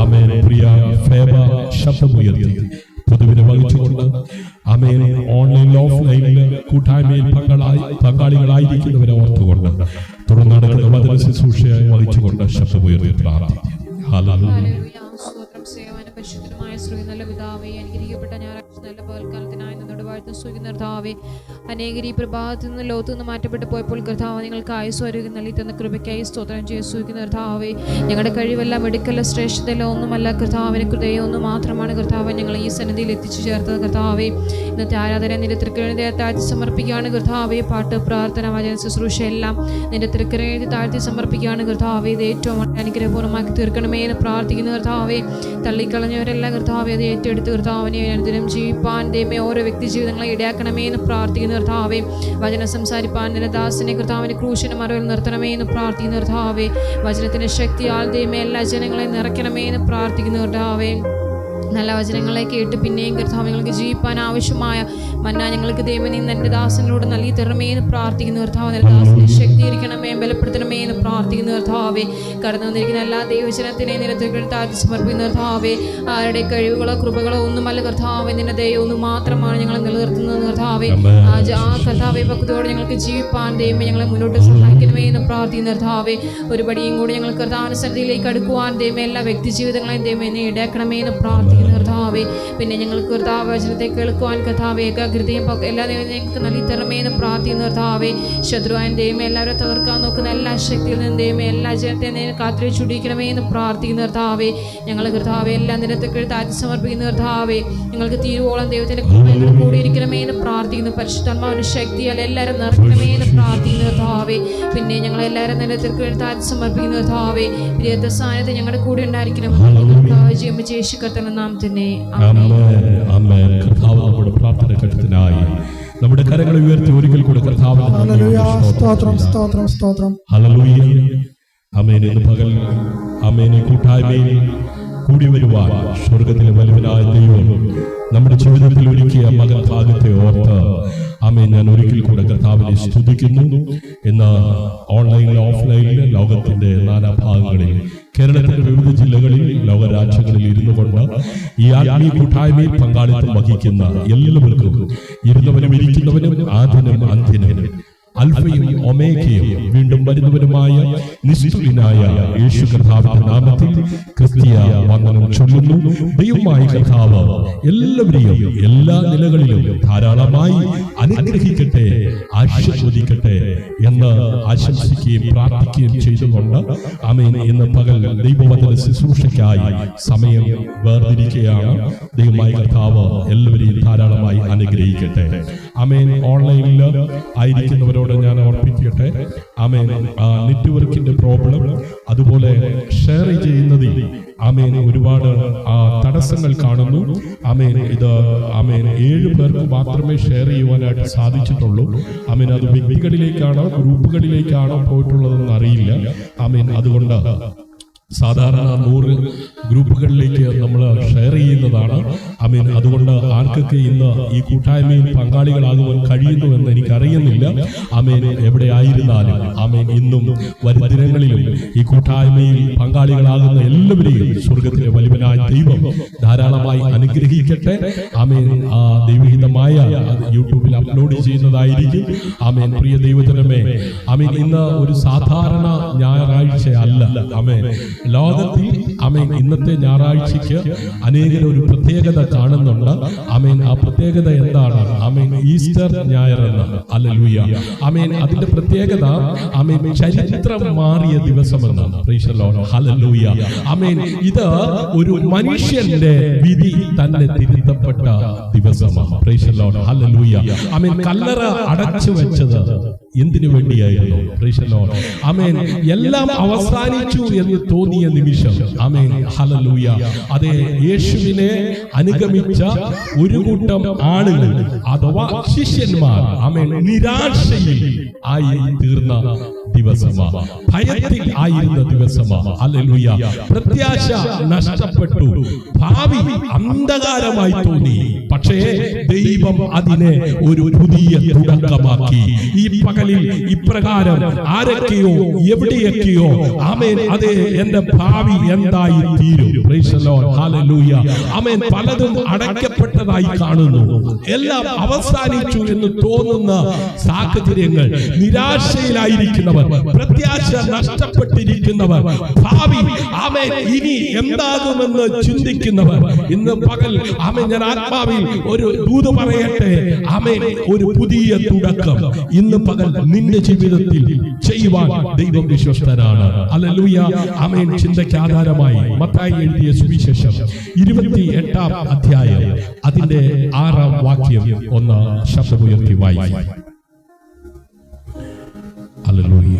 ആമേൻ പ്രിയ ഫേബ ശബ്ദമുയർത്തി പൊതുവിനെ വഹിച്ചുകൊണ്ട് ആമേൻ ഓൺലൈനിൽ ഓഫ്ലൈനിൽ കൂട്ടായ്മയിൽ പങ്കാളികളായിരിക്കുന്നവരെ ഓർത്തുകൊണ്ട് തുടർന്ന് നടക്കുന്ന വചന ശുശ്രൂഷയായി വഹിച്ചുകൊണ്ട് ശബ്ദമുയർത്തി പ്രാർത്ഥിക്കും. ഹല്ലേലൂയ. പരിശുദ്ധമായ ശ്രീ നല്ല പിതാവേ, അനുഗ്രഹിക്കപ്പെട്ട ഞായറാഴ്ച നല്ല പകൽക്കാലത്തിനായി നിന്നോട് വാഴ്ത്ത സൂചിക്കുന്ന കർത്താവേ, അനേകർ ഈ പ്രഭാതത്തിൽ നിന്ന് ലോകത്തു നിന്ന് മാറ്റപ്പെട്ടു പോയപ്പോൾ കർത്താവ് നിങ്ങൾക്ക് ആയുസ് ആരോഗ്യം നൽകി തന്ന കൃപയ്ക്കായി സ്തോത്രം ചെയ്ത് സൂചിക്കുന്ന കർത്താവേ, ഞങ്ങളുടെ കഴിവെല്ലാം എടുക്കല്ല ശ്രേഷ്ഠതയിലോ ഒന്നുമല്ല കർത്താവിന് കൃതയൊന്നും മാത്രമാണ് കർത്താവ് ഞങ്ങൾ ഈ സന്നിധിയിൽ എത്തിച്ചു ചേർത്തത് കർത്താവേ. ഇന്നത്തെ ആരാധന നിന്റെ തൃക്കരണിയെ താഴ്ത്തി സമർപ്പിക്കുകയാണ് കർത്താവേ. പാട്ട്, പ്രാർത്ഥന, വചന ശുശ്രൂഷ എല്ലാം നിന്റെ തൃക്കരണിയെ താഴ്ത്തി സമർപ്പിക്കുകയാണ് കർത്താവേ. ഇത് ഏറ്റവും അനുഗ്രഹപൂർണ്ണമാക്കി തീർക്കണമേ എന്ന് പ്രാർത്ഥിക്കുന്ന കർത്താവേ. തള്ളിക്കളഞ്ഞവരെല്ലാം കർത്താവെ അത് ഏറ്റെടുത്ത് കർത്താവിനെ അനുദിനം ജീവിപ്പാൻ ദൈവമേ ഓരോ വ്യക്തി ജീവിതങ്ങളെ ഇടയാക്കണമേ എന്ന് പ്രാർത്ഥിക്കുന്ന കർത്താവേ. വചനം സംസാരിപ്പാൻ നിന്റെ ദാസനെ കർത്താവിന്റെ ക്രൂശിന് മറവിൽ നിർത്തണമേ എന്ന് പ്രാർത്ഥിക്കുന്ന കർത്താവേ. വചനത്തിന്റെ ശക്തിയാൽ ദൈവമേ എല്ലാ ജനങ്ങളെ നിറയ്ക്കണമേ എന്ന് പ്രാർത്ഥിക്കുന്ന കർത്താവേ. നല്ല വചനങ്ങളെ കേട്ട് പിന്നെയും കർത്താവ് ഞങ്ങൾക്ക് ജീവിപ്പാൻ ആവശ്യമായ മന്ന ഞങ്ങൾക്ക് ദൈവം നീ എൻ്റെ ദാസനിലൂടെ നൽകി തരണമേ എന്ന് പ്രാർത്ഥിക്കുന്ന കർത്താവ്. എൻ്റെ ദാസനെ ശക്തീകരിക്കണമേ, ബലപ്പെടുത്തണമേ എന്ന് പ്രാർത്ഥിക്കുന്ന കർത്താവേ. കടന്നു വന്നിരിക്കുന്ന എല്ലാ ദൈവജനത്തിനെയും നിരത്തിൽ താഴ്ത്തി സമർപ്പിക്കുന്ന കർത്താവേ. ആരുടെ കഴിവുകളോ കൃപകളോ ഒന്നുമല്ല കർത്താവേ, നിന്റെ ദൈവം ഒന്ന് മാത്രമാണ് ഞങ്ങളെ നിലനിർത്തുന്നത് കർത്താവേ. ആ കർത്താവെ ഭക്തിയോടെ ഞങ്ങൾക്ക് ജീവിപ്പാൻ ദൈവം ഞങ്ങളെ മുന്നോട്ട് സഹായിക്കണമേ എന്ന് പ്രാർത്ഥിക്കുന്ന കർത്താവേ. ഒരു പടിയും കൂടി ഞങ്ങൾ കർത്താവിന്റെ സന്നിധിയിലേക്ക് അടുക്കുവാൻ ദൈവം എല്ലാ വ്യക്തി ജീവിതങ്ങളെയും ദൈവം എന്നെ ഇടയാക്കണമേ എന്ന് പ്രാർത്ഥിക്കുന്ന കർത്താവേ. പിന്നെ ഞങ്ങൾക്ക് കർത്താവ് വചനത്തെ കേൾക്കുവാൻ കർത്താവേ ഏകാഗ്രതയും എല്ലാ ദൈവം ഞങ്ങൾക്ക് നൽകി തരണമേ എന്ന് പ്രാർത്ഥിക്കുന്ന കർത്താവേ. ശത്രുവാൻ ദൈവം എല്ലാവരും തകർക്കാൻ നോക്കുന്ന എല്ലാ ശക്തിയിൽ നിന്ന് ദൈവം എല്ലാ ജനത്തെ കാത്തിരി ചുടിക്കണമേ എന്ന് പ്രാർത്ഥിക്കുന്ന കർത്താവേ. ഞങ്ങൾ കർത്താവെ എല്ലാ നിരത്തിൽ താഴ്ത്തി സമർപ്പിക്കുന്ന കർത്താവേ. ഞങ്ങൾക്ക് തീരുവോളം ദൈവത്തിന്റെ കൂടിയിരിക്കണമേ എന്ന് പ്രാർത്ഥിക്കുന്നു. പരിശുദ്ധാത്മാവിന്റെ ശക്തിയാൽ എല്ലാവരും നിറയ്ക്കണമേ എന്ന് പ്രാർത്ഥിക്കുന്ന കർത്താവേ. പിന്നെ ഞങ്ങൾ എല്ലാവരും നിരത്തിൽ താഴ്ത്തി സമർപ്പിക്കുന്ന കർത്താവേ. പ്രിയത്തെ സാന്നിധ്യം ഞങ്ങളുടെ കൂടെ ഉണ്ടായിരിക്കണം. യേശു കർത്താവിന്റെ നാമത്തിനെ ആമേൻ. കർത്താവ് നമ്മുടെ പ്രാർത്ഥന കേട്ടതിനായി നമ്മുടെ കരങ്ങളെ ഉയർത്തി ഒരിക്കൽ കൂടെ കർത്താവിന് ഹല്ലേലൂയ. ആമേൻ. ഇന്ന് പകൽ ആമേൻ കൂട്ടായ്മയിൽ കൂടി വരുവാൻ സ്വർഗത്തിലെ വലുവനായ ദൈവം നമ്മുടെ ജീവിതത്തിൽ ഒരുക്കിയ മകൻ ഭാഗത്തെ ഓർത്ത് ആമേൻ ഞാൻ ഒരിക്കൽ കൂടെ കർത്താവിനെ സ്തുതിക്കുന്നു. ഇന്ന് ഓൺലൈനിൽ ഓഫ്ലൈനിൽ ലോകത്തിന്റെ നാനാഭാഗങ്ങളിൽ കേരളത്തിന്റെ വിവിധ ജില്ലകളിൽ ലോകരാജ്യങ്ങളിൽ ഇരുന്നു കൊണ്ട് ഈ ആത്മീയ കൂട്ടായ്മയിൽ പങ്കാളിത്തം വഹിക്കുന്ന എല്ലാവർക്കും ഇരുന്നവനും ഇരിക്കുന്നവനും ആദ്യനും അന്ത്യനും അൽഫയും ഒമേഗയും വീണ്ടും വരുന്നവനുമായ നിസ്തുലനായ യേശു കർത്താവിന്റെ നാമത്തിൽ ക്രിസ്തീയ വന്ദനം ചൊല്ലുന്നു. ദൈവമായ കർത്താവ് എല്ലാവരെയും എല്ലാ നിലകളിലും ധാരാളമായി അനുഗ്രഹിക്കട്ടെ, ആശീർവദിക്കട്ടെ എന്ന് ആശംസിക്കുകയും പ്രാർത്ഥിക്കുകയും ചെയ്തുകൊണ്ട് ആമേൻ ഇന്ന് പകൽ ദൈവവചന ശുശ്രൂഷയ്ക്കായി സമയം വേർതിരിക്കുകയാണ്. ദൈവമായ കർത്താവ് എല്ലാവരെയും ധാരാളമായി അനുഗ്രഹിക്കട്ടെ. ആമേൻ. ഓൺലൈനിൽ ആയിരിക്കുന്നവരോട് ഞാൻ ഓർപ്പിക്കട്ടെ, ആമേൻ നെറ്റ്വർക്കിന്റെ പ്രോബ്ലം, അതുപോലെ ഷെയർ ചെയ്യുന്നതിൽ ആമേൻ ഒരുപാട് തടസ്സങ്ങൾ കാണുന്നു. ആമേൻ ഇത് ആമേൻ 7 പേർക്ക് മാത്രമേ ഷെയർ ചെയ്യുവാനായിട്ട് സാധിച്ചിട്ടുള്ളൂ. ആമേൻ അത് വ്യക്തികളിലേക്കാണോ ഗ്രൂപ്പുകളിലേക്കാണോ പോയിട്ടുള്ളതെന്ന് അറിയില്ല. ആമേൻ അതുകൊണ്ട് സാധാരണ 100 ഗ്രൂപ്പുകളിലേക്ക് നമ്മൾ ഷെയർ ചെയ്യുന്നതാണ്. ആമേൻ. അതുകൊണ്ട് ആർക്കൊക്കെ ഇന്ന് ഈ കൂട്ടായ്മയിൽ പങ്കാളികളാകുവാൻ കഴിയുന്നു എന്ന് എനിക്കറിയുന്നില്ല. ആമേൻ. എവിടെ ആയിരുന്നാലും ആമേൻ, ഇന്നും വരും ദിനങ്ങളിലും ഈ കൂട്ടായ്മയിൽ പങ്കാളികളാകുന്ന എല്ലാവരെയും സ്വർഗത്തിലെ വലിയവനായ ദൈവം ധാരാളമായി അനുഗ്രഹിക്കട്ടെ. ആമേൻ. ആ ദൈവഹിതമായ യൂട്യൂബിൽ അപ്ലോഡ് ചെയ്യുന്നതായിരിക്കും. ആമേൻ. പ്രിയ ദൈവജനമേ, ആമേൻ, ഇന്ന് ഒരു സാധാരണ ഞായറാഴ്ച അല്ല. ആമേൻ. ലോകത്തിൽ ആമേൻ ഇന്നത്തെ ഞായറാഴ്ചയ്ക്ക് അനേകർ ഒരു പ്രത്യേകത കാണുന്നുണ്ട്. ആമേൻ. ആ പ്രത്യേകത എന്താണ്? ആമേൻ. ഈസ്റ്റർ ഞായർ എന്ന്. ഹല്ലേലൂയ. ആമേൻ. അതിന്റെ പ്രത്യേകത ആമേൻ ചരിത്രം മാറിയ ദിവസമെന്നാണ്. Praise the Lord. ഹല്ലേലൂയ. ആമേൻ. ഇത് ഒരു മനുഷ്യന്റെ വിധി തന്നെ തിരുത്തപ്പെട്ട ദിവസമാണ്. Praise the Lord. ഹല്ലേലൂയ. ആമേൻ. കല്ലറ അടച്ചു വെച്ചത് എന്തിനു വേണ്ടിയായിരുന്നു? Praise the Lord. ആമേൻ. എല്ലാം അവസാനിച്ചു എന്ന് തോന്നിയ നിമിഷം ആമേൻ. ഹല്ലേലൂയ. അതേ, യേശുവിനെ അനുഗമിച്ച ഒരു കൂട്ടം ആളുകൾ അഥവാ ശിഷ്യന്മാർ ആമേൻ നിരാശയിൽ ആയി തീർന്ന ദിവസമാണ്. ഭയത്തിൽ ആയിരുന്ന ദിവസമാണ്. ഹല്ലേലൂയ. പ്രത്യാശ നഷ്ടപ്പെട്ടു. ഭാവി അന്ധകാരമായി തോന്നി. പക്ഷേ ദൈവം അതിനെ ഒരു പുതിയ തുടക്കമാക്കി. ഈ പകലിൽ ഇപ്രകാരം ആരൊക്കെയോ എവിടെയൊക്കെയോ ആമേൻ, അതെ, എന്റെ ഭാവി എന്തായി തീരും. Price the Lord. ഹല്ലേലൂയ. ആമേൻ. പലതും അടയ്ക്കപ്പെട്ടതായി കാണുന്നു. എല്ലാം അവസാനിച്ചു എന്ന് തോന്നുന്ന സാഹചര്യങ്ങൾ, നിരാശയിലായിരിക്കുന്നവർ, പ്രത്യാശ നഷ്ടപ്പെട്ടിരിക്കുന്നവർ, ഭാവി ആമേൻ ഇനി എന്താകുമെന്ന് ചിന്തിക്കുന്നവർ, ഇന്ന് പകൽ ആമേൻ ഞാൻ ആത്മാവിൽ ഒരു ദൂത് പറയട്ടെ. ആമേൻ. ഒരു പുതിയ തുടക്കം ഇന്ന് പകൽ നിന്റെ ജീവിതത്തിൽ ചെയ്യുവാൻ ദൈവം വിശ്വസ്തനാണ്. ഹല്ലേലൂയ. ആമേൻ. ചിന്തയ്ക്ക് ആധാരമായി മത്തായി എഴുതിയ സുവിശേഷം 28-ാം അധ്യായം അതിന്റെ 6-ാം വാക്യം ഒന്ന് ശബ്ദമുയർത്തി വായിക്കാം. ഹല്ലേലൂയ.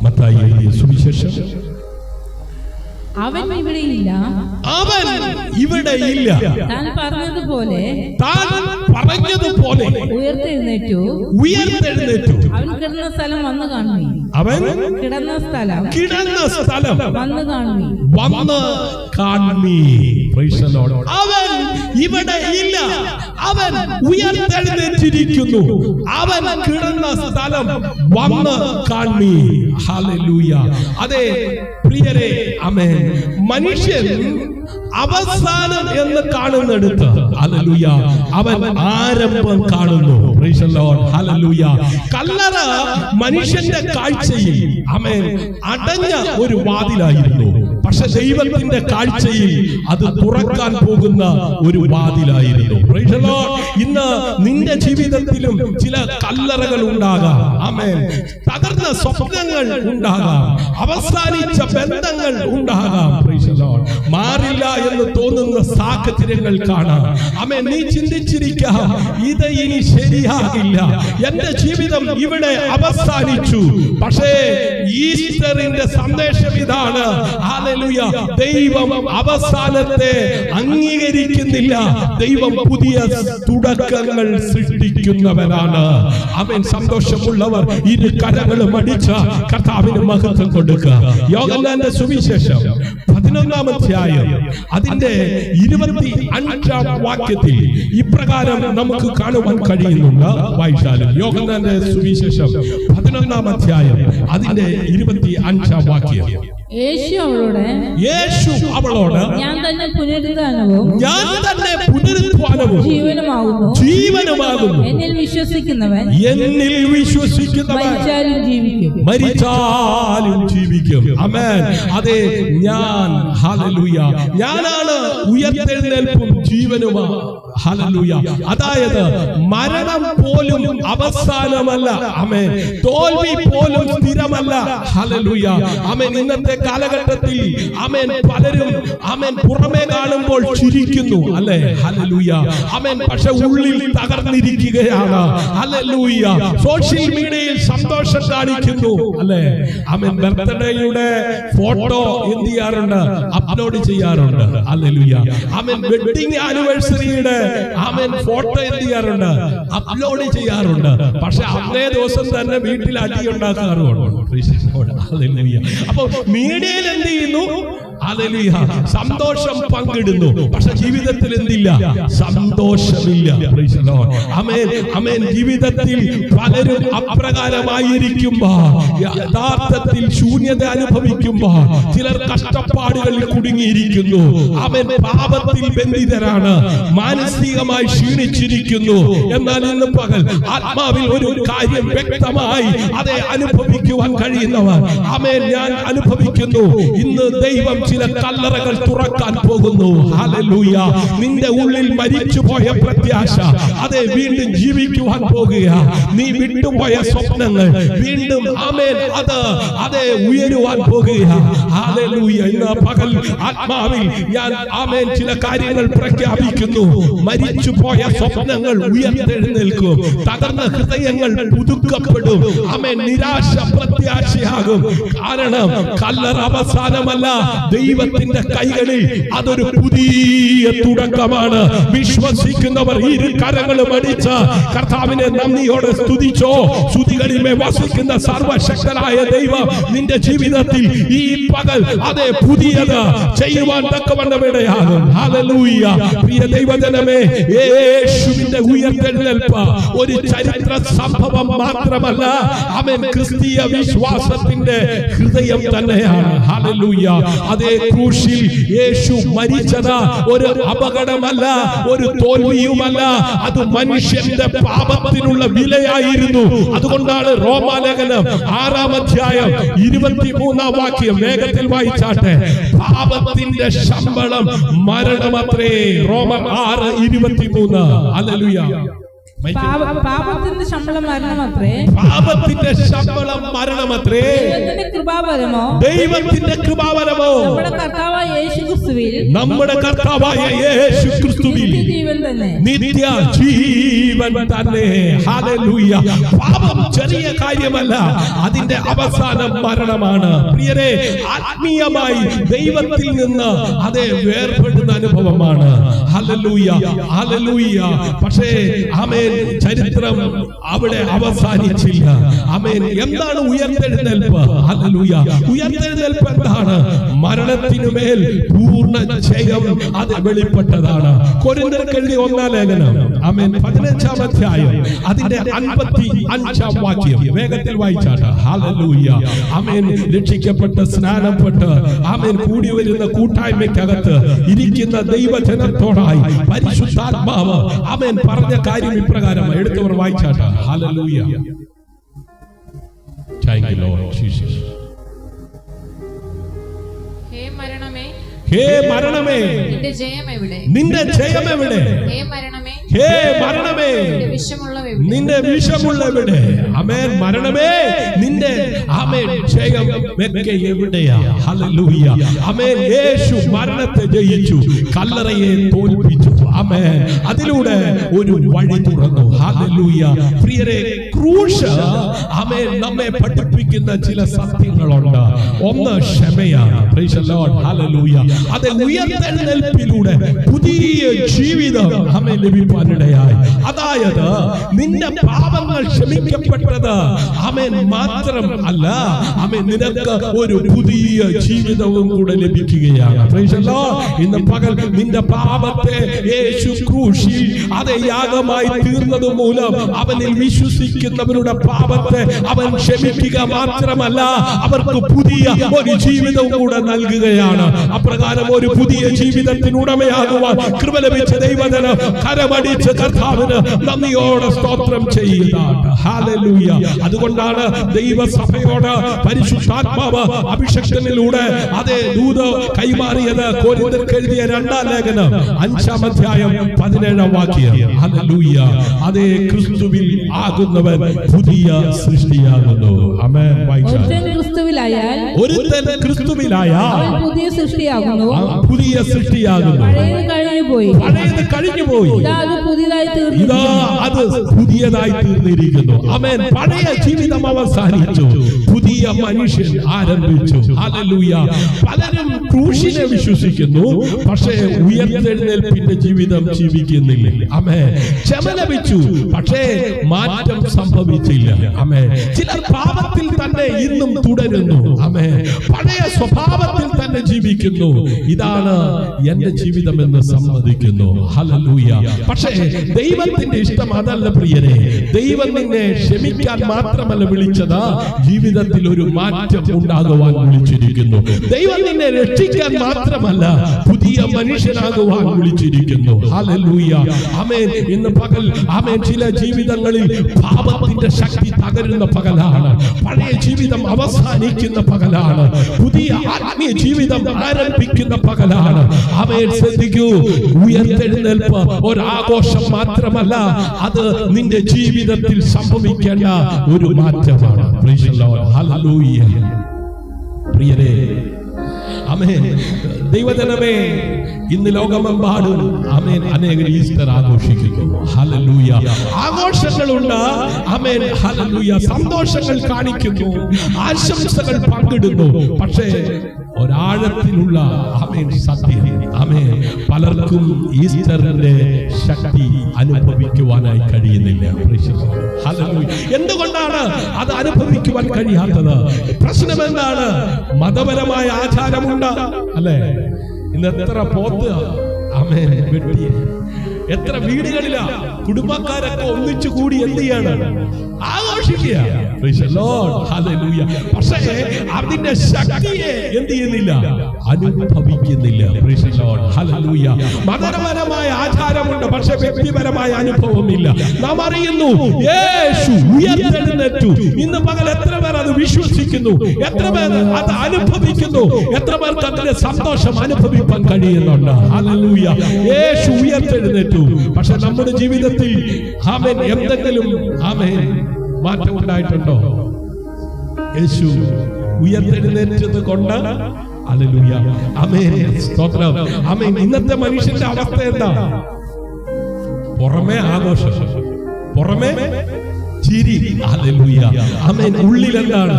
മത്തായി എഴുതിയ സുവിശേഷം. അവൻ ഇവിടെയില്ല, അവൻ ഇവിടെയില്ല, താൻ പറഞ്ഞതുപോലെ ഉയർത്തെഴുന്നേറ്റു. അവൻ കിടന്ന സ്ഥലം വന്നു കാണുവീ. അവൻ കിടന്ന സ്ഥലം വന്നു കാണുവീ. Price the Lord. അവൻ ഇവിടെ ഇല്ല, അവൻ ഉയർത്തെഴുന്നേറ്റിരിക്കുന്നു. അവൻ കിടന്ന സ്ഥലം വന്ന് കാണുവീ. ഹല്ലേലൂയ. അതെ പ്രിയരെ, ആമേൻ. മനുഷ്യൻ അവസാനം എന്ന് കാണുന്നിടത്ത് ഹല്ലേലൂയ അവൻ ആരംഭം കാണുന്നു. Price the Lord. ഹല്ലേലൂയ. കല്ലറ മനുഷ്യന്റെ കാഴ്ചയിൽ ആമേൻ അടഞ്ഞ ഒരു വാതിലായിരുന്നു. പക്ഷെ ദൈവത്തിന്റെ കാഴ്ചയിൽ അത് തുറക്കാൻ പോകുന്ന ഒരു വാതിലായിരുന്നു. Price the Lord. ഇന്ന് നിന്റെ ജീവിതത്തിലും ചില കല്ലറകൾ ഉണ്ടാകാം. ആമേൻ. തകർന്ന സ്വപ്നങ്ങൾ ഉണ്ടാകാം. അവസാനിച്ച ബന്ധങ്ങൾ ഉണ്ടാകാം. Price the Lord. മാറില്ല എന്ന് തോന്നുന്ന സാഹചര്യങ്ങൾ കാണാം. ആമേൻ. നീ ചിന്തിച്ചിരിക്കാം, ഇത് ഇനി ശരിയാകില്ല, എന്റെ ജീവിതം ഇവിടെ അവസാനിച്ചു. പക്ഷേ ഈസ്റ്ററിന്റെ സന്ദേശം ഇതാണ്. ഹല്ലേലൂയ. ദൈവം അവസാനത്തെ അംഗീകരിക്കുന്നില്ല. ദൈവം പുതിയ തുടക്കങ്ങൾ സൃഷ്ടിക്കുന്നവരാണ്. അവൻ സന്തോഷമുള്ളവർ ഇരു കരങ്ങളും അടിച്ച കർത്താവിന് മഹത്വം കൊടുക്കുക. യോഹന്നാന്റെ സുവിശേഷം 11-ാം അധ്യായം അതിന്റെ 25-ാം വാക്യത്തിൽ ഇപ്രകാരം നമുക്ക് കാണുവാൻ കഴിയുന്നുണ്ട്. വായിച്ചാലും യോഹന്നാന്റെ സുവിശേഷം 11-ാം അധ്യായം അതിന്റെ 25-ാം വാക്യം. യേശു അവളോട് ഞാൻ തന്നെ പുനരുത്ഥാനവും ജീവനുമാകുന്നു. എന്നിൽ വിശ്വസിക്കുന്നവൻ മരിച്ചാലും ജീവിക്കും. ആമേൻ. അതെ, ഞാൻ ഹല്ലേലൂയ ഞാനാണ് ഉയർത്തെഴുന്നേൽപ്പും ജീവനുമാ. ഹല്ലേലൂയ. അതായത് മരണം പോലും അവസാനമല്ല. ആമേൻ. തോൽവി പോലും സ്ഥിരമല്ല. ഹല്ലേലൂയ. ആമേൻ. ഇന്നത്തെ കാലഘട്ടത്തിൽ ആമേൻ പലരും ആമേൻ പുറമേ കാണുമ്പോൾ ചിരിക്കുന്നു, അല്ലേ? ഹല്ലേലൂയ. ആമേൻ. പക്ഷെ ഉള്ളിൽ തകർന്നിരിക്കുകയാണ്. ഹല്ലേലൂയ. സോഷ്യൽ മീഡിയയിൽ സന്തോഷ സന്തോഷം കാണിക്കുന്നു അല്ലെ. ആമേൻ. ബർത്ത്ഡേയുടെ ഫോട്ടോ എന്ത് ചെയ്യാറുണ്ട്? അപ്ലോഡ് ചെയ്യാറുണ്ട്. ഹല്ലേലൂയ. ആമേൻ. വെഡിങ് ആനിവേഴ്സറിയുടെ ആമേൻ ഫോട്ടോ എന്ത് ചെയ്യാറുണ്ട്? അപ്ലോഡ് ചെയ്യാറുണ്ട്. പക്ഷെ അന്നേ ദിവസം തന്നെ വീട്ടിൽ അടി ഉണ്ടാക്കാറുണ്ട്. ഹല്ലേലൂയ. അപ്പൊ മീഡിയയിൽ എന്ത് ചെയ്യുന്നു? ഹല്ലേലൂയ. സന്തോഷം പങ്കിടുന്നു. പക്ഷെ ജീവിതത്തിൽ എന്തില്ല? സന്തോഷമില്ല. ആമേൻ. ആമേൻ. ജീവിതത്തിൽ പലരും അപ്രകാരമായിരിക്കുമ്പോൾ, യഥാർത്ഥത്തിൽ ശൂന്യത അനുഭവിക്കുമ്പോൾ ചിലർ കഷ്ടപ്പാടുകളിൽ കുടുങ്ങിയിരിക്കുന്നു. ആമേൻ. പാപത്തിൽ ബന്ധിതരാണ്, മാനസികമായി ക്ഷീണിച്ചിരിക്കുന്നു. എന്നാൽ ഇന്ന് പകൽ ആത്മാവിൽ ഒരു കാര്യം വ്യക്തമായി അതെ അനുഭവിക്കുവാൻ കഴിയുന്നവർ ആമേൻ. ഞാൻ അനുഭവിക്കുന്നു. ഇന്ന് ദൈവം ചില കല്ലറകൾ തുറക്കാൻ പോകുന്നു. ഹല്ലേലൂയ. നിന്റെ ഉള്ളിൽ മരിച്ചുപോയ പ്രത്യാശ അതെ വീണ്ടും ജീവിക്കുവാൻ പോകുക. നീ വിട്ടുപോയ സ്വപ്നങ്ങൾ വീണ്ടും ആമേൻ അതെ ഉയരുവാൻ പോകുക. ഹല്ലേലൂയ. ഇന്ന് പകൽ ആത്മാവിൽ ഞാൻ ആമേൻ ചില കാര്യങ്ങൾ പ്രഖ്യാപിക്കുന്നു. മരിച്ചുപോയ സ്വപ്നങ്ങൾ ഉയർത്തെഴുന്നേൽക്കും. തകർന്ന ഹൃദയങ്ങൾ പുതുക്കപ്പെടും. ആമേൻ. നിരാശ പ്രത്യാശയാകും. കാരണം കല്ലറ അവസാനമല്ല. ദൈവത്തിന്റെ കൈകളിൽ അതൊരു പുതിയ തുടക്കമാണ്. വിശ്വസിക്കുന്നവർ ഇരു കരങ്ങളും അടിച്ച് കർത്താവിനെ നന്ദിയോടെ സ്തുതിച്ചോ. സ്തുതികളിന്മേൽ വസിക്കുന്ന സർവശക്തനായ ദൈവം നിന്റെ ജീവിതത്തിൽ ഈ പകൽ അതെ പുതിയത് ചെയ്യുവാൻ തക്കവണ്ണമിടയാകും. ഹല്ലേലൂയ. പ്രിയ ദൈവജനമേ, യേശുവിന്റെ ഉയർത്തെഴുന്നേൽപ്പ് ഒരു ചരിത്ര സംഭവം മാത്രമല്ല, അവൻ ക്രിസ്തീയ വിശ്വാസത്തിന്റെ ഹൃദയം തന്നെയാണ്. ഹല്ലേലൂയ. അതേ ക്രൂശിൽ യേശു മരിച്ചത് ഒരു അപകടമല്ല, ഒരു തോൽവിയുമല്ല. അത് മനുഷ്യന്റെ പാപത്തിനുള്ള വിലയായിരുന്നു. അതുകൊണ്ടാണ് റോമാലേഖനം 6-ാം അധ്യായം 23-ാം വാക്യം വേഗത്തിൽ വായിച്ചാട്ടെ. പാപത്തിന്റെ ശമ്പളം മരണമത്രേ. റോമർ 6:23. ഹല്ലേലൂയ. പാപത്തിന്റെ ശമ്പളം മരണമത്രേ. പാപത്തിന്റെ ശമ്പളം മരണമത്രേ. ദൈവത്തിന്റെ കൃപാവരമോ നമ്മുടെ കർത്താവായ യേശു ക്രിസ്തുവിൽ ജീവൻ തന്നെ, നിത്യ ജീവൻ തന്നെ. ഹല്ലേലൂയ. പാപം ചെറിയ കാര്യമല്ല, അതിന്റെ അവസാനം മരണമാണ്. പ്രിയരെ, ആത്മീയമായി ദൈവത്തിൽ നിന്ന് അതേ വേർപെടുന്ന അനുഭവമാണ്. ഹല്ലേലൂയ. ഹല്ലേലൂയ. പക്ഷേ ആമേൻ, ചരിത്രം അവിടെ അവസാനിച്ചില്ല. ആമേൻ. എന്താണ് ഉയർത്തെഴുന്നേൽപ്പ്? ഹല്ലേലൂയ. ഉയർത്തെഴുന്നേൽപ്പ് എന്താണ്? മരണത്തിനുമേൽ പൂർണ്ണ ജയം അത് വെളിപ്പെട്ടതാണ്. കൊരിന്ത്യർക്ക് എഴുതിയ 1-ാം ലേഖനം ആമേൻ 15-ാം അധ്യായം അതിന്റെ 55-ാം വാക്യം വേഗത്തിൽ വായിച്ചാട്ടെ. ഹല്ലേലൂയ. ആമേൻ. രക്ഷിക്കപ്പെട്ട് സ്നാനപ്പെട്ട് ആമേൻ കൂടി വരുന്ന കൂട്ടായ്മയ്ക്കകത്ത് ഇരിക്കുന്ന ദൈവജനത്തോടായി പരിശുദ്ധാത്മാവ് ആമേൻ പറഞ്ഞ കാര്യം ഇപ്രകാരമാണ്. എടുത്തവർ വായിച്ചാട്ടെ. ഹല്ലേലൂയ. Thank you Lord Jesus. ഹേ മരണമേ, ഹേ മരണമേ, നിന്റെ ജയം എവിടെ? നിന്റെ ജയം എവിടെ? ഹേ മരണമേ, ഹേ മരണമേ, നിന്റെ വിഷമുള്ളവിടെ? ആമേൻ. മരണമേ, നിന്റെ ആമേൻ ജയം വെക്കെ എവിടെയാ? ഹല്ലേലൂയ. ആമേൻ. യേശു മരണത്തെ ജയിച്ചു, കല്ലറയെ തോൽപ്പിച്ചു. ആമേൻ. അതിലൂടെ ഒരു വഴി തുറന്നു. ഹല്ലേലൂയ. പ്രിയരെ, ക്രൂശ് ആമേൻ നമ്മെ പഠിപ്പിക്കുന്ന ചില സത്യങ്ങളുണ്ട്. ഒന്ന് ക്ഷമയാണ്. Praise the Lord. ഹല്ലേലൂയ. അത് ഉയർത്തെഴുന്നേൽപ്പിലൂടെ പുതിയ ജീവിതം ആമേൻ ലഭിക്കാനിടയായി. അതായത് നിന്റെ പാപങ്ങൾ ക്ഷമിക്കപ്പെട്ടത് ആമേൻ മാത്രം അല്ല, ആമേൻ നിനക്ക് ഒരു പുതിയ ജീവിതവും കൂടെ ലഭിക്കുകയാണ്. Price the Lord. ഇന്ന് പകൽ നിന്റെ പാപത്തെ യേശു ക്രൂശിൽ അതേ യാഗമായി തീർന്നത് മൂലം അവനിൽ വിശ്വസിക്കുന്നവരുടെ പാപത്തെ അവൻ ക്ഷമിക്കുക മാത്രമല്ല, അവർക്ക് പുതിയ ഒരു ജീവിതവും കൂടെ നൽകുകയാണ്. അപ്രകാരം ഒരു പുതിയ ജീവിതത്തിനുടമയാകുവാൻ കൃപ ലഭിച്ച ദൈവജനം കരമടിച്ച് കർത്താവിന് നന്ദിയോടെ സ്തോത്രം ചെയ്യുക. ഹല്ലേലൂയ. അതുകൊണ്ടാണ് ദൈവസഭയോട് പരിശുദ്ധാത്മാവ് അഭിഷേകത്തിലൂടെ അതേ ദൂത് കൈമാറിയത്. കൊരിന്ത്യർക്ക് എഴുതിയ 2-ാം ലേഖനം 5-ാം അധ്യായം 17-ാം വാക്യം. ഹല്ലേലൂയ. അതേ ക്രിസ്തുവിൽ ആകുന്നവൻ പുതിയ സൃഷ്ടിയാകുന്നു. ആമേൻ. ഒരുത്തൻ ക്രിസ്തുവിലായാൽ ഒരുത്തൻ ക്രിസ്തുവിലായാൽ അവൻ പുതിയ സൃഷ്ടിയാകുന്നു. പുതിയ സൃഷ്ടിയാകുന്നു. പഴയത് കഴിഞ്ഞുപോയി. ഇതാ അത് പുതിയതായി തീർന്നു. ഇതാ അത് പുതിയതായി തീർന്നിരിക്കുന്നു. ആമേൻ. പഴയ ജീവിതം അവസാനിച്ചു, പുതിയ മനുഷ്യൻ ആരംഭിച്ചു. ഹല്ലേലൂയ. പലരും ക്രൂശിനെ വിശ്വസിക്കുന്നു, പക്ഷേ ഉയർത്തെഴുന്നേൽപ്പിന്റെ ജീവിതം ജീവിക്കുന്നില്ല. ആമേൻ. ക്ഷമ ലഭിച്ചു, പക്ഷേ മാറ്റം സംഭവിച്ചില്ല. ആമേൻ. ചിലർ പാപത്തിൽ തന്നെ ഇന്നും തുടരുന്നു. ആമേൻ. പഴയ സ്വഭാവത്തിൽ തന്നെ ജീവിക്കുന്നു. ഇതാണ് എന്റെ ജീവിതം എന്ന് സമ്മതിക്കുന്നു. ഹല്ലേലൂയ. പക്ഷേ ദൈവത്തിന്റെ ഇഷ്ടം അതല്ല പ്രിയരെ. ദൈവം നിന്നെ ക്ഷമിക്കാൻ മാത്രമല്ല വിളിച്ചത്, ജീവിതത്തിൽ ഒരു മാറ്റം ഉണ്ടാകുവാൻ വിളിച്ചിരിക്കുന്നു. ദൈവം നിന്നെ രക്ഷിക്കാൻ മാത്രമല്ല, പുതിയ മനുഷ്യനാകുവാൻ വിളിച്ചിരിക്കുന്നു. ഹല്ലേലൂയ. ആമേൻ. ഇന്ന് പകൽ ആമേൻ ചില ജീവിതങ്ങളിൽ പാപത്തിന്റെ ശക്തി തകരുന്ന പകലാണ്. പഴയ ജീവിതം അവസാനിക്കുന്ന പകലാണ്. പുതിയ ആത്മീയ ജീവിതം ആരംഭിക്കുന്ന പകലാണ്. ആമേൻ. ശ്രദ്ധിക്കൂ, ഉയർത്തെഴുന്നേൽപ്പ് ഒരാഘോഷം മാത്രമല്ല, അത് നിന്റെ ജീവിതത്തിൽ സംഭവിക്കേണ്ട ഒരു മാറ്റമാണ്. Price the Lord. ഹല്ലേലൂയ. പ്രിയരേ, ആമേൻ. ദൈവജനമേ, ഇന്ന് ലോകമെമ്പാടും ആമേൻ അനേകർ ഈസ്റ്റർ ആഘോഷിക്കുന്നു. ഹല്ലേലൂയ. ആഘോഷങ്ങളുണ്ട്. ആമേൻ. ഹല്ലേലൂയ. സന്തോഷങ്ങൾ കാണിക്കുന്നു, ആശംസകൾ പങ്കിടുന്നു. പക്ഷേ ഒരാഴത്തിലുള്ള ആമേൻ സത്യം, ആമേൻ, പലർക്കും ഈസ്റ്ററിന്റെ ശക്തി അനുഭവിക്കുവാനായി കഴിയുന്നില്ല. ഹല്ലേലൂയ. എന്തുകൊണ്ടാണ് അത് അനുഭവിക്കുവാൻ കഴിയാത്തത്? പ്രശ്നം എന്താണ്? മതപരമായ ആചാരമുണ്ട്, അല്ലേ? ഇന്ന് എത്ര പോത്ത് ആമേൻ വെട്ടി, എത്ര വീടുകളിലാ കുടുംബക്കാരൊക്കെ ഒന്നിച്ചു കൂടി എന്ത് ചെയ്യാണ്? ആഘോഷിക്കുക. Praise the Lord. ഹല്ലേലൂയ. പക്ഷേ അതിന്റെ ശക്തിയെ എന്ത് ചെയ്യുന്നില്ല? അനുഭവിക്കുന്നില്ല. Praise the Lord. ഹല്ലേലൂയ. മതപരമായ ആചാരമുണ്ട്, പക്ഷേ വ്യക്തിപരമായ അനുഭവമില്ല. നാം അറിയുന്നു യേശു ഉയർത്തെഴുന്നേറ്റു. ഇന്ന് പകൽ എത്ര പേർ അത് വിശ്വസിക്കുന്നു? എത്ര പേർ അത് അനുഭവിക്കുന്നു? എത്ര പേർക്ക് അതിന്റെ സന്തോഷം അനുഭവിക്കാൻ കഴിയുന്നുണ്ട്? ഹല്ലേലൂയ. യേശു ഉയർത്തെഴുന്നേറ്റു. പക്ഷെ നമ്മുടെ ജീവിതത്തിൽ ആമേൻ എന്തെങ്കിലും ആമേൻ മാറ്റം ഉണ്ടായിട്ടുണ്ടോ? യേശു ഉയർത്തെഴുന്നേറ്റത് കൊണ്ട് ഹല്ലേലൂയ. ആമേൻ. സ്തോത്രം. ആമേൻ. ഇന്നത്തെ മനുഷ്യന്റെ അവസ്ഥ എന്താ? പുറമേ ആഘോഷം, പുറമേ ചിരി. ഹല്ലേലൂയ. ആമേൻ. ഉള്ളിൽ എന്താണ്?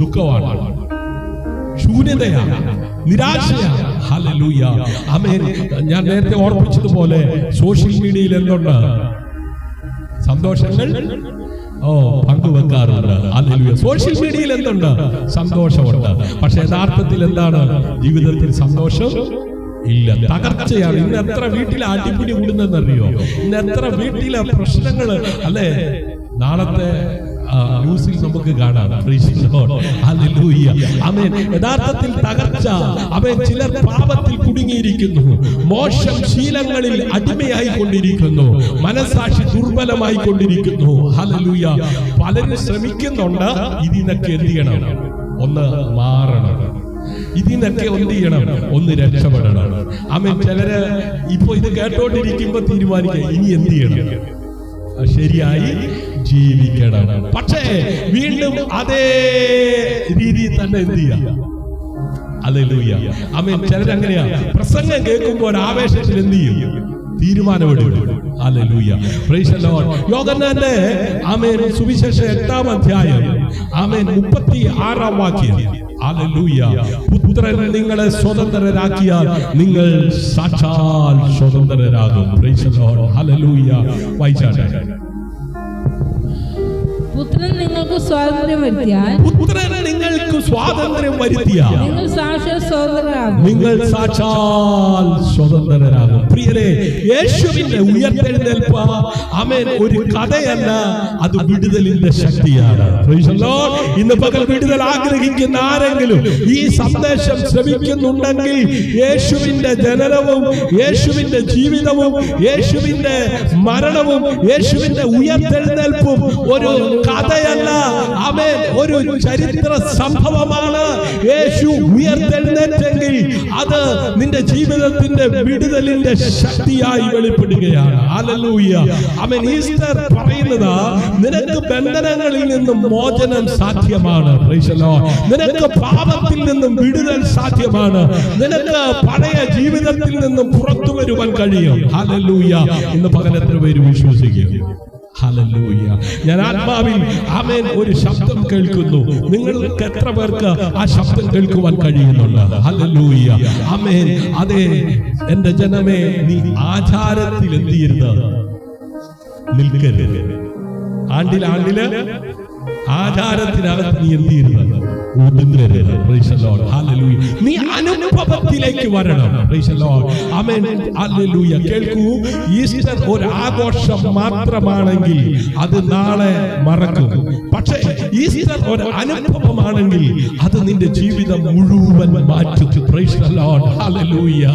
ദുഃഖമാണ്, ശൂന്യതയാണ്, നിരാശയാണ്. ഹല്ലേലൂയ. ആമേൻ. ഞാൻ നേരത്തെ ഓർമ്മിച്ചതുപോലെ സോഷ്യൽ മീഡിയയിൽ എന്തുണ്ട്? സന്തോഷങ്ങൾ പങ്കുവെക്കാറുണ്ട്. ഹല്ലേലൂയ. സോഷ്യൽ മീഡിയയിൽ എന്തുണ്ട്? സന്തോഷമുണ്ട്. പക്ഷെ യഥാർത്ഥത്തിൽ എന്താണ്? ജീവിതത്തിൽ സന്തോഷം ഇല്ല, തകർച്ചയാണ്. ഇന്ന് എത്ര വീട്ടിലെ അടിപിടി കൂടുന്നതെന്നറിയോ? ഇന്ന് എത്ര വീട്ടിലെ പ്രശ്നങ്ങള്, അല്ലെ? നാളത്തെ ന്യൂസിൽ നമുക്ക് കാണാം. ഹല്ലേലൂയ. ആമേൻ. യഥാർത്ഥത്തിൽ തകർച്ച. ആമേൻ. ചിലർ പാപത്തിൽ കുടുങ്ങിയിരിക്കുന്നു, മോശം ശീലങ്ങളിൽ അടിമയായി കൊണ്ടിരിക്കുന്നു, മനസാക്ഷി ദുർബലമായി കൊണ്ടിരിക്കുന്നു. ഹല്ലേലൂയ. പലരും ശ്രമിക്കുന്നുണ്ട് ഇതിനൊക്കെ എന്ത് ചെയ്യണം? ഒന്ന് മാറണം, ഇതിനൊക്കെ എന്ത് ചെയ്യണം? ഒന്ന് രക്ഷപ്പെടണം. ആമേൻ. ചിലര് ഇപ്പൊ ഇത് കേട്ടോണ്ടിരിക്കുമ്പോ തീരുമാനിക്കുക ഇനി എന്ത് ചെയ്യണം? ശരിയായി ജീവിക്കണം. പക്ഷേ വീണ്ടും അതേ രീതിയിൽ തന്നെ എന്ത് ചെയ്യാം? ഹല്ലേലൂയ. ആമേൻ. ചിലരങ്ങനെയാ, പ്രസംഗം കേൾക്കുമ്പോൾ ആവേശത്തിൽ എന്ത് ചെയ്യും? തീരുമാനമെടുക്കും. ഹല്ലേലൂയ. Price the Lord. യോഹന്നാന്റെ ആമേൻ സുവിശേഷം 8-ാം അധ്യായം ആമേൻ 36-ാം വാക്യം. ഹല്ലേലൂയ. പുത്രൻ നിങ്ങളെ സ്വതന്ത്രരാക്കിയാൽ നിങ്ങൾ സാക്ഷാൽ സ്വതന്ത്രരാകും. Praise the Lord. ഹല്ലേലൂയ. വായിച്ചാട്ടെ. പുത്രൻ നിങ്ങൾക്ക് സ്വാതന്ത്ര്യം വരുത്തിയാൽ, പുത്രൻ നിങ്ങൾക്ക് സ്വാതന്ത്ര്യം വരുത്തിയാൽ നിങ്ങൾ സാക്ഷാൽ സ്വതന്ത്രരാകും. നിങ്ങൾ സാക്ഷാൽ സ്വതന്ത്രരാകും. പ്രിയരെ, യേശുവിന്റെ ഉയർത്തെഴുന്നേൽപ്പ് ആമേൻ ഒരു കഥയല്ല, അത് വിടുതലിന്റെ ശക്തിയാണ്. Price the Lord. ഇന്ന് പകൽ വിടുതൽ ആഗ്രഹിക്കുന്ന ആരെങ്കിലും ഈ സന്ദേശം ശ്രവിക്കുന്നുണ്ടെങ്കിൽ, യേശുവിന്റെ ജനനവും യേശുവിന്റെ ജീവിതവും യേശുവിന്റെ മരണവും യേശുവിന്റെ ഉയർത്തെഴുന്നേൽപ്പും ഒരു കഥയല്ല, ആ ആമേൻ ഒരു ചരിത്ര സംഭവമാണ്. യേശു ഉയർത്തെഴുന്നേറ്റെങ്കിൽ അത് നിന്റെ ജീവിതത്തിന്റെ വിടുതലിന്റെ ശക്തിയായി വെളിപ്പെടുകയാണ്. ഹല്ലേലൂയ. ആമേൻ. ഈസ്റ്റർ പറയുന്നത് നിനക്ക് ബന്ധനങ്ങളിൽ നിന്നും മോചനം സാധ്യമാണ്. Price the Lord. നിനക്ക് പാപത്തിൽ നിന്നും വിടുതൽ സാധ്യമാണ്. നിനക്ക് പഴയ ജീവിതത്തിൽ നിന്നും പുറത്തു വരുവാൻ കഴിയും. ഹല്ലേലൂയ. ഇന്ന് പകൽ എത്ര പേര് വിശ്വസിക്കും? ഹല്ലേലൂയ. ഞാൻ ആത്മാവിൽ ആമേൻ ഒരു ശബ്ദം കേൾക്കുന്നു. നിങ്ങൾക്ക് എത്ര പേർക്ക് ആ ശബ്ദം കേൾക്കുവാൻ കഴിയുന്നുണ്ട്? ഹല്ലേലൂയ. ആമേൻ. അതെ എന്റെ ജനമേ, നീ ആചാരത്തിൽ എന്ത് ചെയ്യരുത്? നിൽക്കരുത്. ആണ്ടില് ആചാരത്തിനകത്ത് നീ എന്ത് ചെയ്യരുത്? ഒതുങ്ങരുത്. Praise the Lord. ഹല്ലേലൂയ. നീ അനുഭവത്തിലേക്ക് വരണം. Praise the Lord. ആമേൻ. ഹല്ലേലൂയ. കേൾക്കൂ, ഈസ്റ്റർ ഒരു ആഘോഷം മാത്രമാണെങ്കിൽ അത് നാളെ മറക്കും. പക്ഷേ ഈസ്റ്റർ ഒരു അനുഭവമാണെങ്കിൽ അത് നിന്റെ ജീവിതം മുഴുവൻ മാറ്റും. Price the Lord. ഹല്ലേലൂയ.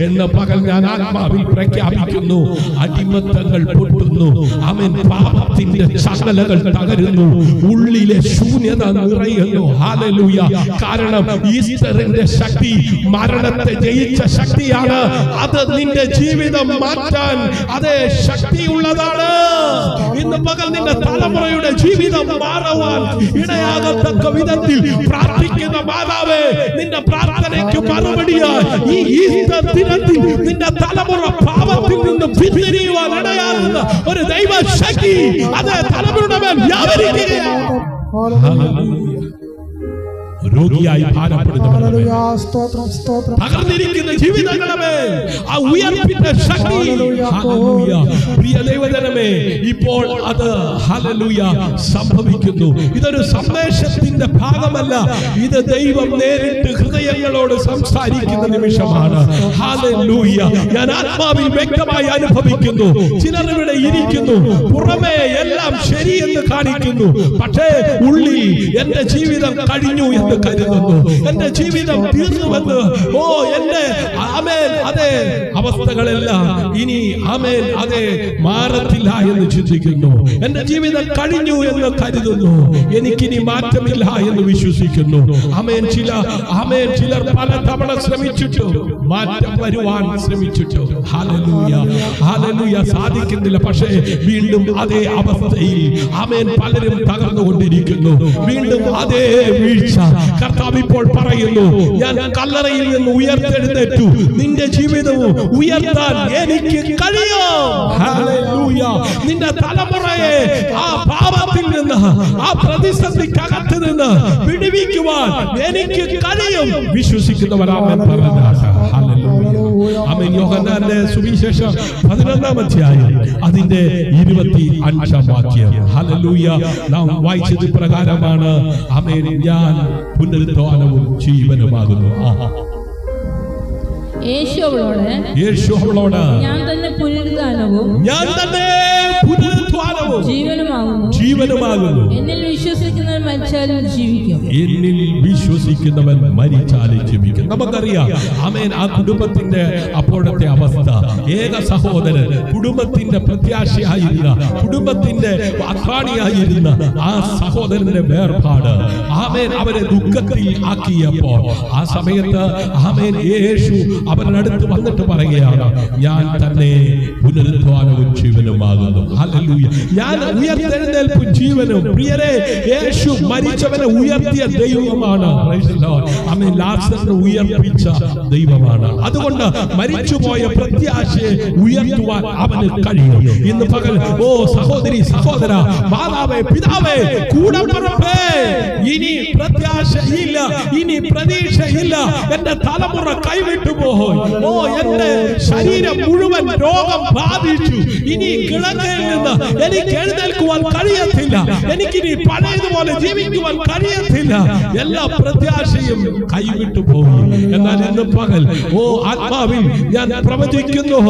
എന്ന പകൽ ഞാൻ ആത്മാവിൽ പ്രഖ്യാപിക്കുന്നു, അടിമത്തങ്ങൾ പൊട്ടുന്നു. ആമേൻ. പാപത്തിന്റെ ചങ്ങലകൾ തകരുന്നു. ഉള്ളിലെ ശൂന്യത നിറയുന്നു. ഹല്ലേലൂയ. കാരണം ഈസ്റ്ററിന്റെ ശക്തി മരണത്തെ ജയിച്ച ശക്തിയാണ്. അത് നിന്റെ ജീവിതം മാറ്റാൻ അതേ ശക്തിയുള്ളതാണ്. ഇന്ന് പകൽ നിന്റെ തലമുറയുടെ ജീവിതം മാറുവാൻ ഇടയാകത്തക്ക വിധത്തിൽ പ്രാർത്ഥിക്കുന്ന മാതാവേ, നിന്റെ പ്രാർത്ഥനയ്ക്ക് മറുപടിയായി ഈ ഈസ്റ്റർ ദിനത്തിൽ നിന്റെ തലമുറ പാപത്തിൽ നിന്ന് പിന്തിരിയുവാൻ ഇടയാകുന്ന ഒരു ദൈവശക്തി അതേ തലമുറയുടെ മേൽ വ്യാപരിക്കുകയാണ്. രോഗിയായി ഭാരപ്പെടുന്നവരുടെ തകർന്നിരിക്കുന്ന ജീവിതങ്ങളെ ആ ഉയർപ്പിന്റെ ശക്തി. ഹല്ലേലൂയ. പ്രിയ ദൈവജനമേ, ഇപ്പോൾ അത് ഹല്ലേലൂയ സംഭവിക്കുന്നു. ഇതൊരു സന്ദേശത്തിന്റെ ഭാഗമല്ല, ഇത് ദൈവം നേരിട്ട് ഹൃദയങ്ങളോട് സംസാരിക്കുന്ന നിമിഷമാണ്. ഹല്ലേലൂയ. ഞാൻ ആത്മാവിൽ വ്യക്തമായി അനുഭവിക്കുന്നു. ചിലർ ഇവിടെ ഇരിക്കുന്നു, പുറമേ എല്ലാം ശരിയെന്ന് കാണിക്കുന്നു, പക്ഷേ ഉള്ളിൽ എന്റെ ജീവിതം കഴിഞ്ഞു എന്ന് കരുതുന്നു, എന്റെ ജീവിതം തീർന്നുവെന്ന്. ഓ എന്റെ ആമേൻ അതേ അവസ്ഥകളെല്ലാം ഇനി ആമേൻ അതേ മാറത്തില്ല എന്ന് ചിന്തിക്കുന്നു. എന്റെ ജീവിതം കഴിഞ്ഞു എന്ന് കരുതുന്നു. എനിക്കിനി മാറ്റമില്ല എന്ന് വിശ്വസിക്കുന്നു. ആമേൻ. ചിലർ പല തവണ ശ്രമിച്ചിട്ടു മാറ്റം വരുവാൻ ശ്രമിച്ചിട്ടു. ഹല്ലേലൂയ. ഹല്ലേലൂയ. സാധിക്കുന്നില്ല. പക്ഷേ വീണ്ടും അതേ അവസ്ഥയിൽ ആമേൻ പലരും തകർന്നുകൊണ്ടിരിക്കുന്നു. വീണ്ടും അതേ വീഴ്ച. കർത്താവ് ഇപ്പോൾ പറയുന്നു, ഞാൻ കല്ലറയിൽ നിന്ന് ഉയർത്തെഴുന്നേറ്റു. നിന്റെ ജീവിതവും ഉയർത്താൻ എനിക്ക് കഴിയും. ഹല്ലേലൂയ. നിന്റെ തലമുറയെ ആ പാപത്തിൽ നിന്ന്, ആ പ്രതിസന്ധിക്കകത്ത് നിന്ന് വിടുവിക്കുവാൻ എനിക്ക് കഴിയും. വിശ്വസിക്കുന്നവരാമൻ പറഞ്ഞാട്ടെ. ഹല്ലേലൂയ. ആമേൻ. യോഹന്നാന്റെ സുവിശേഷം 11-ാം അധ്യായം അതിന്റെ 25-ാം വാക്യം. ഹല്ലേലൂയ. നാം വായിച്ചത് പ്രകാരമാണ്. ആമേൻ. ഞാൻ പുനരുത്ഥാനവും ജീവനുമാകുന്നു. യേശു അവളോട് ഞാൻ തന്നെ പുനരുത്ഥാനവും ജീവനുമാകുന്നു. എന്നിൽ വിശ്വസിക്കുന്നവൻ മരിച്ചാലും ജീവിക്കും. നമുക്കറിയാം. ആമേൻ. ആ കുടുംബത്തിന്റെ അപ്പോഴത്തെ അവസ്ഥ, ഏക സഹോദരൻ, കുടുംബത്തിന്റെ പ്രത്യാശയായിരുന്ന, കുടുംബത്തിന്റെ അത്താണിയായിരുന്ന ആ സഹോദരന്റെ വേർപാട് ആമേൻ അവരെ ദുഃഖത്തിൽ ആക്കിയപ്പോൾ ആ സമയത്ത് ആമേൻ യേശു അവരുടെ അടുത്ത് വന്നിട്ട് പറയുകയാണ്, ഞാൻ തന്നെ പുനരുത്ഥാനവും ജീവനുമാകുന്നു. ഹല്ലേലൂയ. ഞാൻ ഉയർത്തെഴുന്നേൽപ്പും ജീവനും. പ്രിയരെ, യേശു മരിച്ചവനെ ഉയർത്തിയ ദൈവമാണ്. Praise the Lord. ആമേൻ. ലാസറിനെ ഉയർപ്പിച്ച ദൈവമാണ്. അതുകൊണ്ട് മരിച്ചുപോയ പ്രത്യാശയെ ഉയർത്തുവാൻ അവന് കഴിയും. ഇന്ന് പകൽ ഓ സഹോദരി, സഹോദര, മാതാവേ, പിതാവേ, കൂടപ്പിറപ്പേ, ഇനി പ്രത്യാശയില്ല, ഇനി പ്രതീക്ഷയില്ല. എന്റെ തലമുറ കൈവിട്ടു പോയി. ഓ എന്റെ ശരീരം മുഴുവൻ രോഗം ബാധിച്ചു. ഇനി കിടക്കയിൽ നിന്ന് എനിക്ക് എഴുന്നേൽക്കുവാൻ കഴിയത്തില്ല. എനിക്കിനി പഴയതുപോലെ ജീവിക്കുവാൻ കഴിയത്തില്ല. എല്ലാ പ്രത്യാശയും കൈവിട്ടു പോയി. എന്നാൽ ഇന്ന് പകൽ ഓ ആത്മാവിൽ ഞാൻ പ്രവചിക്കുന്നു,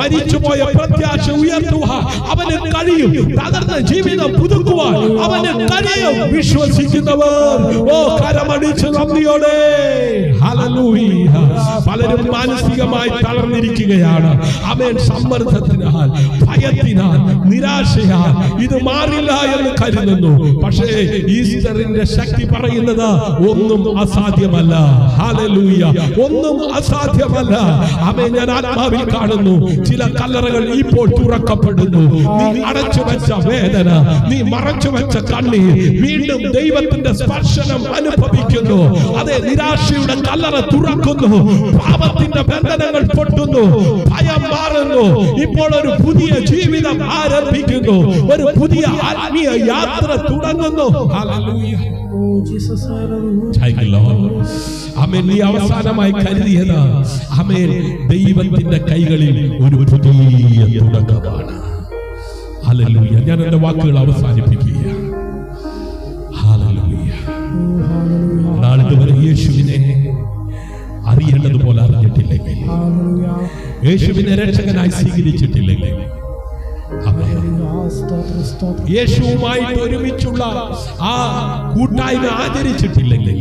മരിച്ചുപോയ പ്രത്യാശ ഉയർത്തുവാൻ അവന് കഴിയും. തകർന്ന ജീവിതം പുതുക്കുവാൻ അവന് കഴിയും. വിശ്വസിക്കുന്നവർ ഉള്ളവർ ഓ കരമടിച്ച് നന്ദിയോടെ ഹല്ലേലൂയ. പലരും മാനസികമായി തളർന്നിരിക്കുകയാണ്. ആമേൻ. സമ്മർദ്ദത്തിനാൽ, ഭയത്തിനാൽ, നിരാശയാൽ ഇത് മാറില്ല എന്ന് കരുതുന്നു. പക്ഷേ ഈസ്റ്ററിന്റെ ശക്തി പറയുന്നത് ഒന്നും അസാധ്യമല്ല. ഹല്ലേലൂയ. ഒന്നും അസാധ്യമല്ല. ആമേൻ. ഞാൻ ആത്മാവിൽ കാണുന്നു ചില കല്ലറകൾ ഇപ്പോൾ തുറക്കപ്പെടുന്നു. നീ അടച്ചു വെച്ച വേദന, നീ മറച്ചു വെച്ച കണ്ണീർ വീണ്ടും ദൈവത്തിന്റെ സ്പർശനം അനുഭവിക്കുന്നു. അതേ, നിരാശയുടെ കല്ലറ തുറക്കുന്നു. പാപത്തിന്റെ ബന്ധനങ്ങൾ പൊട്ടുന്നു. ഭയം മാറുന്നു. ഇപ്പോൾ ഒരു പുതിയ ജീവിതം ആരംഭിക്കുന്നു. ഒരു പുതിയ ആത്മീയ യാത്ര തുടങ്ങുന്നു. ഹല്ലേലൂയ. ആമേൻ. നീ അവസാനമായി കരുതിയത് ആമേൻ ദൈവത്തിന്റെ കൈകളിൽ ഒരു പുതിയ തുടക്കമാണ്. ഹല്ലേലൂയ. ഞാൻ എന്റെ വാക്കുകൾ അവസാനിപ്പിക്കുകയാണ്. ഹല്ലേലൂയ. നാളിതുവരെ യേശുവിനെ അറിയേണ്ടതുപോലെ അറിഞ്ഞിട്ടില്ലെങ്കിൽ, യേശുവിനെ രക്ഷകനായി സ്വീകരിച്ചിട്ടില്ലെങ്കിൽ, യേശുവുമായിട്ട് ഒരുമിച്ചുള്ള ആ കൂട്ടായ്മ ആചരിച്ചിട്ടില്ലെങ്കിൽ,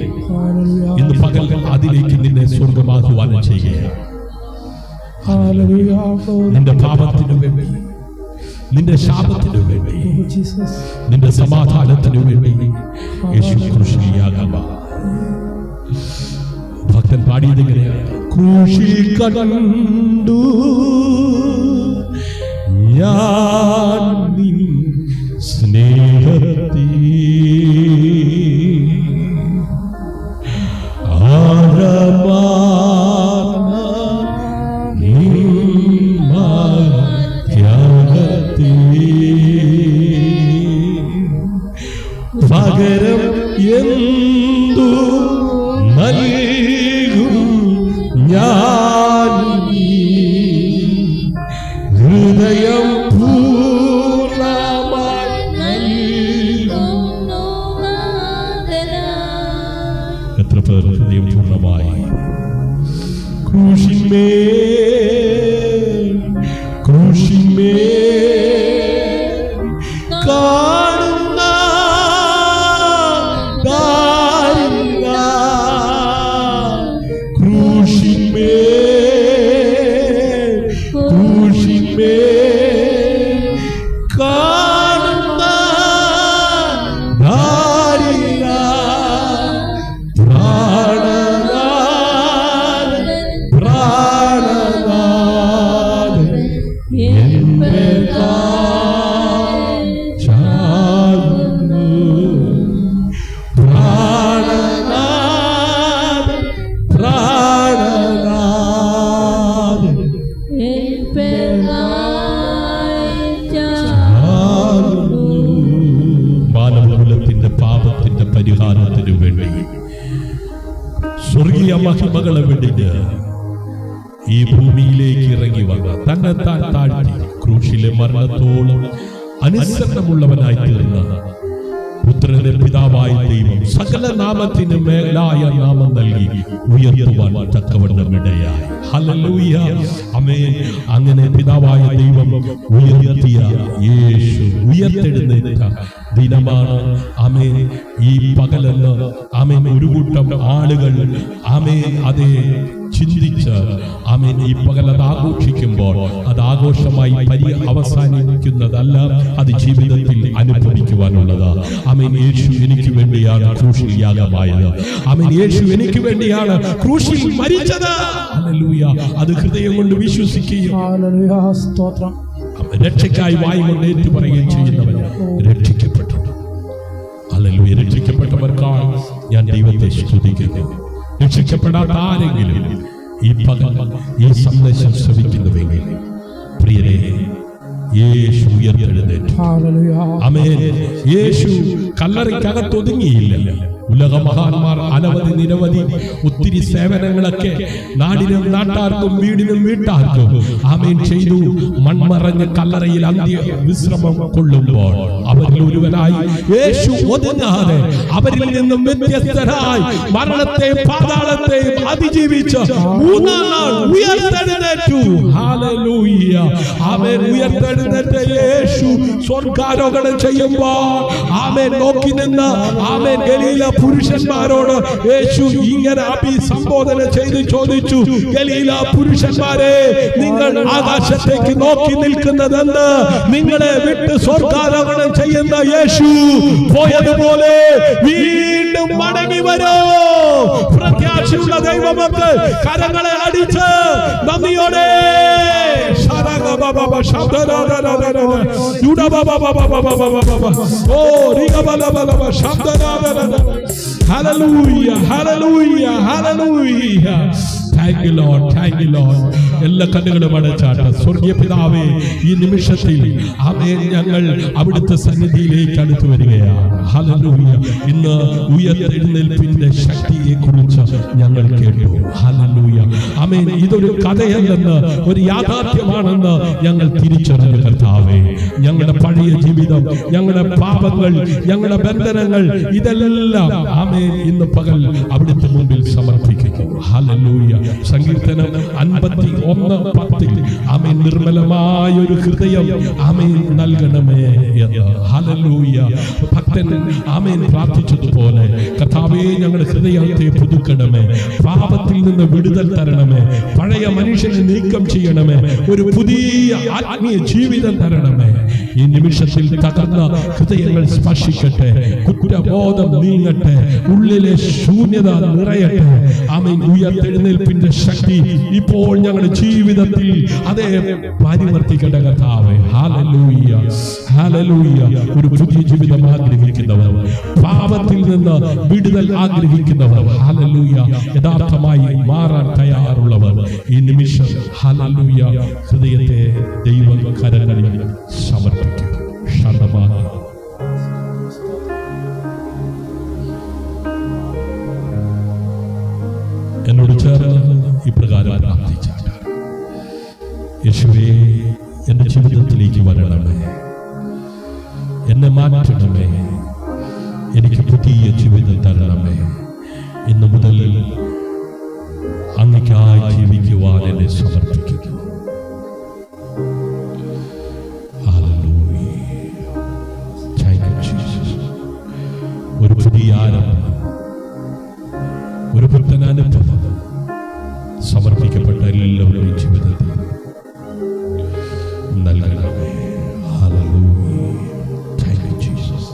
ഇന്ന് പകൽ അതിലേക്ക് നിന്നെ സ്വർഗമാഹ്വാനം ചെയ്യുകയാണ്. നിന്റെ പാപത്തിനു വേണ്ടി, നിന്റെ ശാപത്തിനു വേണ്ടി, നിന്റെ സമാധാനത്തിനു വേണ്ടി യേശു ക്രൂശിൽ യാഗമായി. ഭക്തൻ പാടിയതിങ്ങനെയാണ്: ക്രൂശിൽ കണ്ടു ഞാൻ നിൻ സ്നേഹത്തെ, ആഴമാർന്ന നിൻ ത്യാഗത്തെ, പകരം എന്തു നൽകും ഞാൻ, ഹൃദയം പൂർണ്ണമായി നൽകുന്നു നാഥന. എത്ര പേർ ഹൃദയം പൂർണ്ണമായി ക്രൂശിന്മേൽ കാണുന്ന ദാരിദ്ര, ക്രൂശിന്മേൽ കാണുന്ന ദാരിദ്ര, പ്രാണനാഥൻ എന്റെ ചാകുന്നു, പ്രാണനാഥൻ മാനവകുലത്തിന്റെ പാപത്തിന്റെ പരിഹാരത്തിനു വേണ്ടി സ്വർഗീയ മഹിമകളെ വെടിഞ്ഞ് ഈ ഭൂമിയിലേക്ക് ഇറങ്ങി വന്ന തന്നെ താൻ താഴ്ത്തി ക്രൂശിലെ മരണത്തോളം അനുസരണമുള്ളവനായി തീർന്ന പുത്രന്റെ പിതാവായ ദൈവം സകല നാമത്തിന് മേലായ നാമം നൽകി ഉയർത്തുവാൻ തക്കവണ്ണം ഇടയായി. ഹല്ലേലൂയ. ആമേൻ. അങ്ങനെ പിതാവായ ദൈവം ഉയർത്തിയ യേശു ഉയർത്തെഴുന്നേറ്റ ദിനമാണ്. ആമേൻ. ഈ പകലെന്ന് ആമേൻ ഒരു കൂട്ടം ആളുകൾ ആമേൻ അതേ ചിന്തിച്ച് ആമേൻ ഈ പകൽ അത് ആഘോഷിക്കുമ്പോൾ അത് ആഘോഷമായി അവസാനിക്കുന്നതല്ല, അത് ജീവിതത്തിൽ അനുഭവിക്കുവാനുള്ളതാണ്. ആമേൻ. യേശു എനിക്ക് വേണ്ടിയാണ് ക്രൂശിൽ യാഗമായത്. ആമേൻ. യേശു എനിക്ക് വേണ്ടിയാണ് ക്രൂശിൽ മരിച്ചത്. ഹല്ലേലൂയ. അത് ഹൃദയം കൊണ്ട് വിശ്വസിക്കുകയും രക്ഷയ്ക്കായി വായി കൊണ്ട് ഏറ്റുപറയുകയും ചെയ്യുന്നവൻ രക്ഷിക്കപ്പെട്ടു. ഹല്ലേലൂയ. രക്ഷിക്കപ്പെട്ടവർക്കായി ഞാൻ ദൈവത്തെ സ്തുതിക്കുന്നു. രക്ഷിക്കപ്പെടാത്ത ആരെങ്കിലും ഈ പകൽ ഈ സന്ദേശം ശ്രവിക്കുന്നുവെങ്കിൽ പ്രിയരെ, യേശു ഉയർത്തെഴുന്നേറ്റു. ആമേൻ. യേശു കല്ലറയ്ക്കകത്ത് ഒതുങ്ങിയില്ല. ഉലക മഹാന്മാർ അനവധി നിരവധി ഒത്തിരി സേവനങ്ങളൊക്കെ നാടിനും നാട്ടാർക്കും വീടിനും വീട്ടാർക്കും ആമേൻ ചെയ്തു. മൺമറഞ്ഞ കല്ലറയിൽ അന്ത്യ വിശ്രമം കൊള്ളുമ്പോൾ അവരിൽ ഒരുവനായി യേശു ഒതുങ്ങാതെ അവരിൽ നിന്നും വ്യത്യസ്തനായി മരണത്തെയും പാതാളത്തെയും അതിജീവിച്ച് മൂന്നാം നാൾ ഉയർത്തെഴുന്നേറ്റു. ഹല്ലേലൂയ. ആമേൻ. ഉയർത്തെഴുന്നേറ്റ യേശു സ്വർഗ്ഗാരോഹണം ചെയ്യുമ്പോൾ ആമേൻ നോക്കി നിന്ന് ആമേൻ ഗലീല പുരുഷന്മാരോട് യേശു ഇങ്ങനെ അഭിസംബോധന ചെയ്ത് ചോദിച്ചു, ഗലീല പുരുഷന്മാരെ, നിങ്ങൾ ആകാശത്തേക്ക് നോക്കി നിൽക്കുന്നതെന്ന്? നിങ്ങളെ വിട്ട് സ്വർഗ്ഗാരോഹണം ചെയ്യുന്ന യേശു പോയതുപോലെ വീണ്ടും മടങ്ങി വരൂ. പ്രത്യാശയുള്ള ദൈവമക്കൾ കരങ്ങളെ അടിച്ച് നന്ദിയോടെ hallelujah, hallelujah, hallelujah. Thank you Lord, thank you Lord. എല്ലാ കണ്ണുകളും അടച്ചാട്ട് സ്വർഗീയ പിതാവേ, ഈ നിമിഷത്തിൽ ആമേൻ ഞങ്ങൾ അവിടുത്തെ സന്നിധിയിലേക്ക് അടുത്തു വരികയാണ്. ഹല്ലേലൂയ. ഇന്ന് ഉയർത്തെഴുന്നേൽപ്പിന്റെ ശക്തിയെ കുറിച്ച് ഞങ്ങൾ കേട്ടു. ഹല്ലേലൂയ. ആമേൻ. ഇതൊരു കഥയല്ലെന്ന്, ഒരു യാഥാർത്ഥ്യമാണെന്ന് ഞങ്ങൾ തിരിച്ചറിഞ്ഞു കർത്താവേ. ഞങ്ങളുടെ പഴയ ജീവിതം, ഞങ്ങളുടെ പാപങ്ങൾ, ഞങ്ങളുടെ ബന്ധനങ്ങൾ, ഇതെല്ലാം ആമേൻ ഇന്ന് പകൽ അവിടുത്തെ മുമ്പിൽ സമർപ്പിക്കുന്നു. ഹല്ലേലൂയ. സങ്കീർത്തനം 51:10 ആമേൻ നിർമ്മലമായ ഒരു ഹൃദയം ആമേൻ നൽകണമേ എന്ന്. ഹല്ലേലൂയ. ഭക്തൻ ആമേൻ പ്രാർത്ഥിച്ചതുപോലെ കർത്താവേ, ഞങ്ങളുടെ ഹൃദയത്തെ പുതുക്കണമേ, പാപത്തിൽ നിന്ന് വിടുതൽ തരണമേ, പഴയ മനുഷ്യനെ നീക്കം ചെയ്യണമേ, ഒരു പുതിയ ആത്മീയ ജീവിതം തരണമേ. ഈ നിമിഷത്തിൽ തകർന്ന ഹൃദയങ്ങൾ സ്പർശിക്കട്ടെ, കുറ്റബോധം നീങ്ങട്ടെ, ഉള്ളിലെ ശൂന്യത നിറയട്ടെ. ആമേൻ. ഉയർത്തെഴുന്നേൽപ്പിന്റെ ശക്തി ഇപ്പോൾ ഞങ്ങളുടെ ജീവിതത്തിൽ അതേ പരിവർത്തിക്കട്ടെ കർത്താവേ. Hallelujah, hallelujah. ഒരു പുതിയ ജീവിതം ആഗ്രഹിക്കുന്നവർ, പാപത്തിൽ നിന്ന് വിടുതൽ ആഗ്രഹിക്കുന്നവർ, ഹല്ലേലൂയ, യഥാർത്ഥമായി മാറാൻ തയ്യാറുള്ളവർ ഈ നിമിഷം ഹല്ലേലൂയ ഹൃദയത്തെ ദൈവ കരങ്ങളിൽ സമർപ്പിക്കും. ശാന്തമായി എന്നോട് ചേർന്ന് ഇപ്രകാരം പ്രാർത്ഥിച്ചാണ്, യേശുവേ, എൻ്റെ ജീവിതത്തിലേക്ക് വരണമേ, എന്നെ മാറ്റണമേ, എനിക്ക് പുതിയ ജീവിതം തരണമേ. ഇന്നു മുതൽ അങ്ങേയ്ക്കായി ജീവിക്കുവാൻ എന്നെ സമർപ്പിക്കുന്നു. ഒരു പുതിയ ആരംഭം, ഒരു പുത്തൻ അനുഭവം സമർപ്പിക്കപ്പെട്ട എല്ലാവരുടെയും ജീവിതത്തിൽ നൽകണമേ. Hallelujah. Thank you Jesus.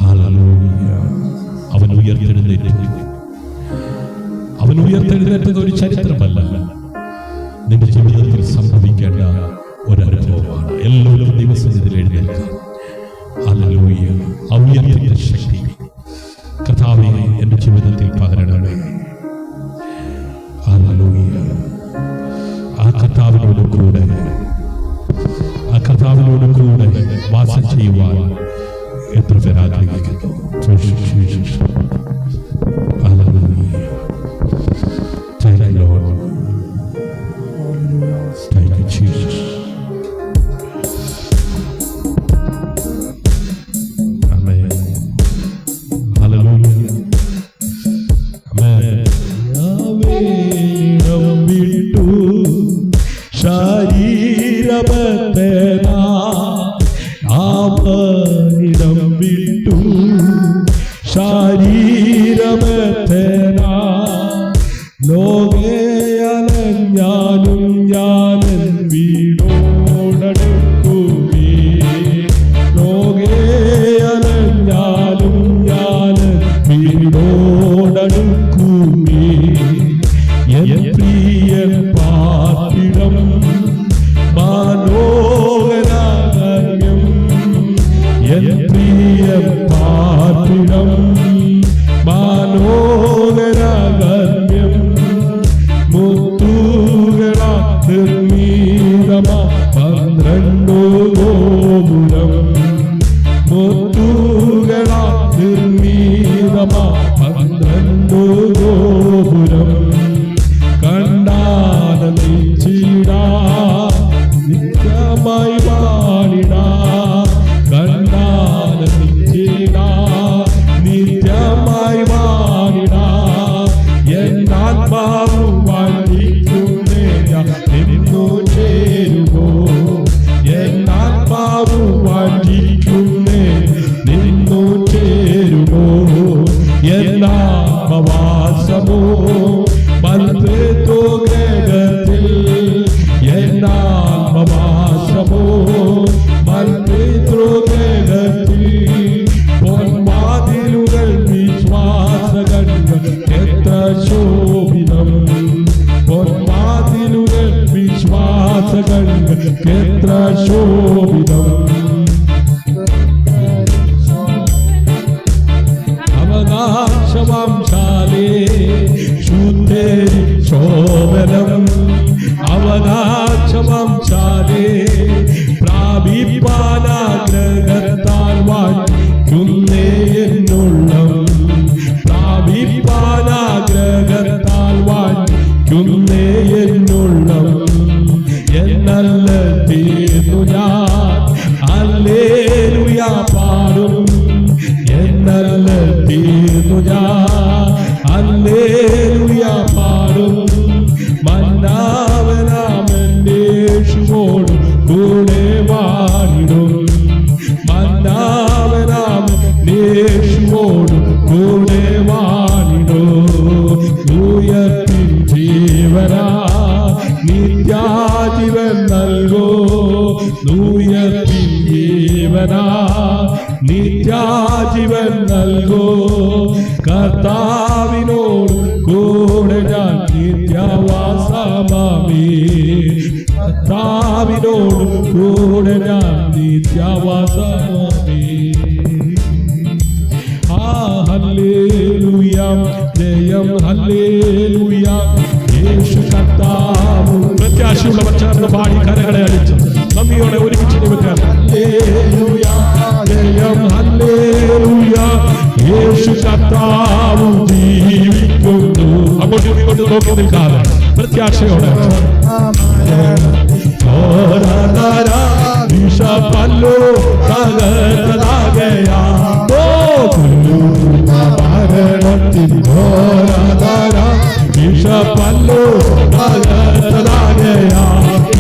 Hallelujah. അവൻ ഉയർത്തെഴുന്നേറ്റു. അവൻ ഉയർത്തെഴുന്നേറ്റത് ഒരു ചരിത്രമല്ല, നിന്റെ ജീവിതത്തിൽ സംഭവിക്കേണ്ട ഒരനുഭവമാണ്. എല്ലാവരും ദിവസത്തിൽ എഴുന്നേൽക്കാം. ഹല്ലേലൂയ. ആ ഉയർത്തിന്റെ ശക്തി കർത്താവേ എൻ്റെ ജീവിതത്തിൽ പകരണമേ. ഹല്ലേലൂയ. ആ കർത്താവിനോട് കൂടെ വാസം ചെയ്യുവാൻ എത്ര പേർ ആഗ്രഹിക്കുന്നു. ഹല്ലേലൂയ. Thank you Lord. Thank you Jesus. ശരീരബദ്ധനാ ആമനിടം വിട്ടു 12 ഗോപുരം കണ്ടാനന്ദിച്ചിടാ നിത്യമായി വാണിടാ കണ്ടാനന്ദിച്ചിടാ നിത്യമായി വാണിടാ എന്നാത്മാവ് വാഴിക്കുന്നേ നിന്നു ചേരുവോ എന്നാത്മാവ് വാഴിക്കുന്നേ നിന്നു ചേരുവോ എന്നാത്മവാസമോ മൽപേതോഗ്രഹത്തിൽ എന്നാത്മവാസമോ മൽപേതോഗ്രഹത്തിൽ പൊന്മാതിലുകൾ വിശ്വാസകങ്ങൾ എത്ര ശോഭിതം പൊന്മാതിലുകൾ വിശ്വാസകങ്ങൾ എത്ര ശോഭിതം അവകാശവംശാലേ ശുദ്ധേരി ശോഭനം അവകാശവംശാലേ പ്രാപിപ്പാനാഗ്രഹത്താൽ വാഴ്ത്തുന്നേ എന്നുള്ളം പ്രാപിപ്പാനാഗ്രഹത്താൽ വാഴ്ത്തുന്നേ എന്നുള്ളം എന്നല്ല തീർന്നു ഞാൻ ഹല്ലേലൂയ പാടും എന്നല്ല തീർന്നു ഞാൻ ഹല്ലേലൂയ പാടും മന്നാവനാമെന്റെ യേശുവോട് കൂടെ വാണിടും മന്നാവനാമെന്റെ യേശുവോട് കൂടെ വാണിടും ഉയർത്തിൻ ജീവനാ നിത്യാജീവൻ നൽകോ ഉയർത്തിൻ ജീവനാ നിത്യാജീവൻ നൽകോ കർത്താവിനോട് കൂടെ ഞാൻ നിത്യവാസമാമേ കർത്താവിനോട് കൂടെ ഞാൻ നിത്യവാസമാമേ ഹല്ലേലൂയ ജയം ഹല്ലേലൂയ യേശു കർത്താവ് പ്രത്യാശയുള്ളവർ ചേർന്ന് പാടി കരകളെ അടിച്ച് നന്ദിയോടെ ഒരുമിച്ച് നിൽക്കാം ഹല്ലേലൂയ ജയം ഹല്ലേലൂയ യേശു കർത്താവ് ജീവിക്കുന്നു അങ്ങോട്ടും ഇങ്ങോട്ടും നോക്കി നിൽക്കാതെ പ്രത്യാശയോടെ വിഷപ്പല്ലോ തകർന്നതാകയാ മരണത്തിൻ ഘോരധാര വിഷപ്പല്ലോ തകർന്നതാകയാ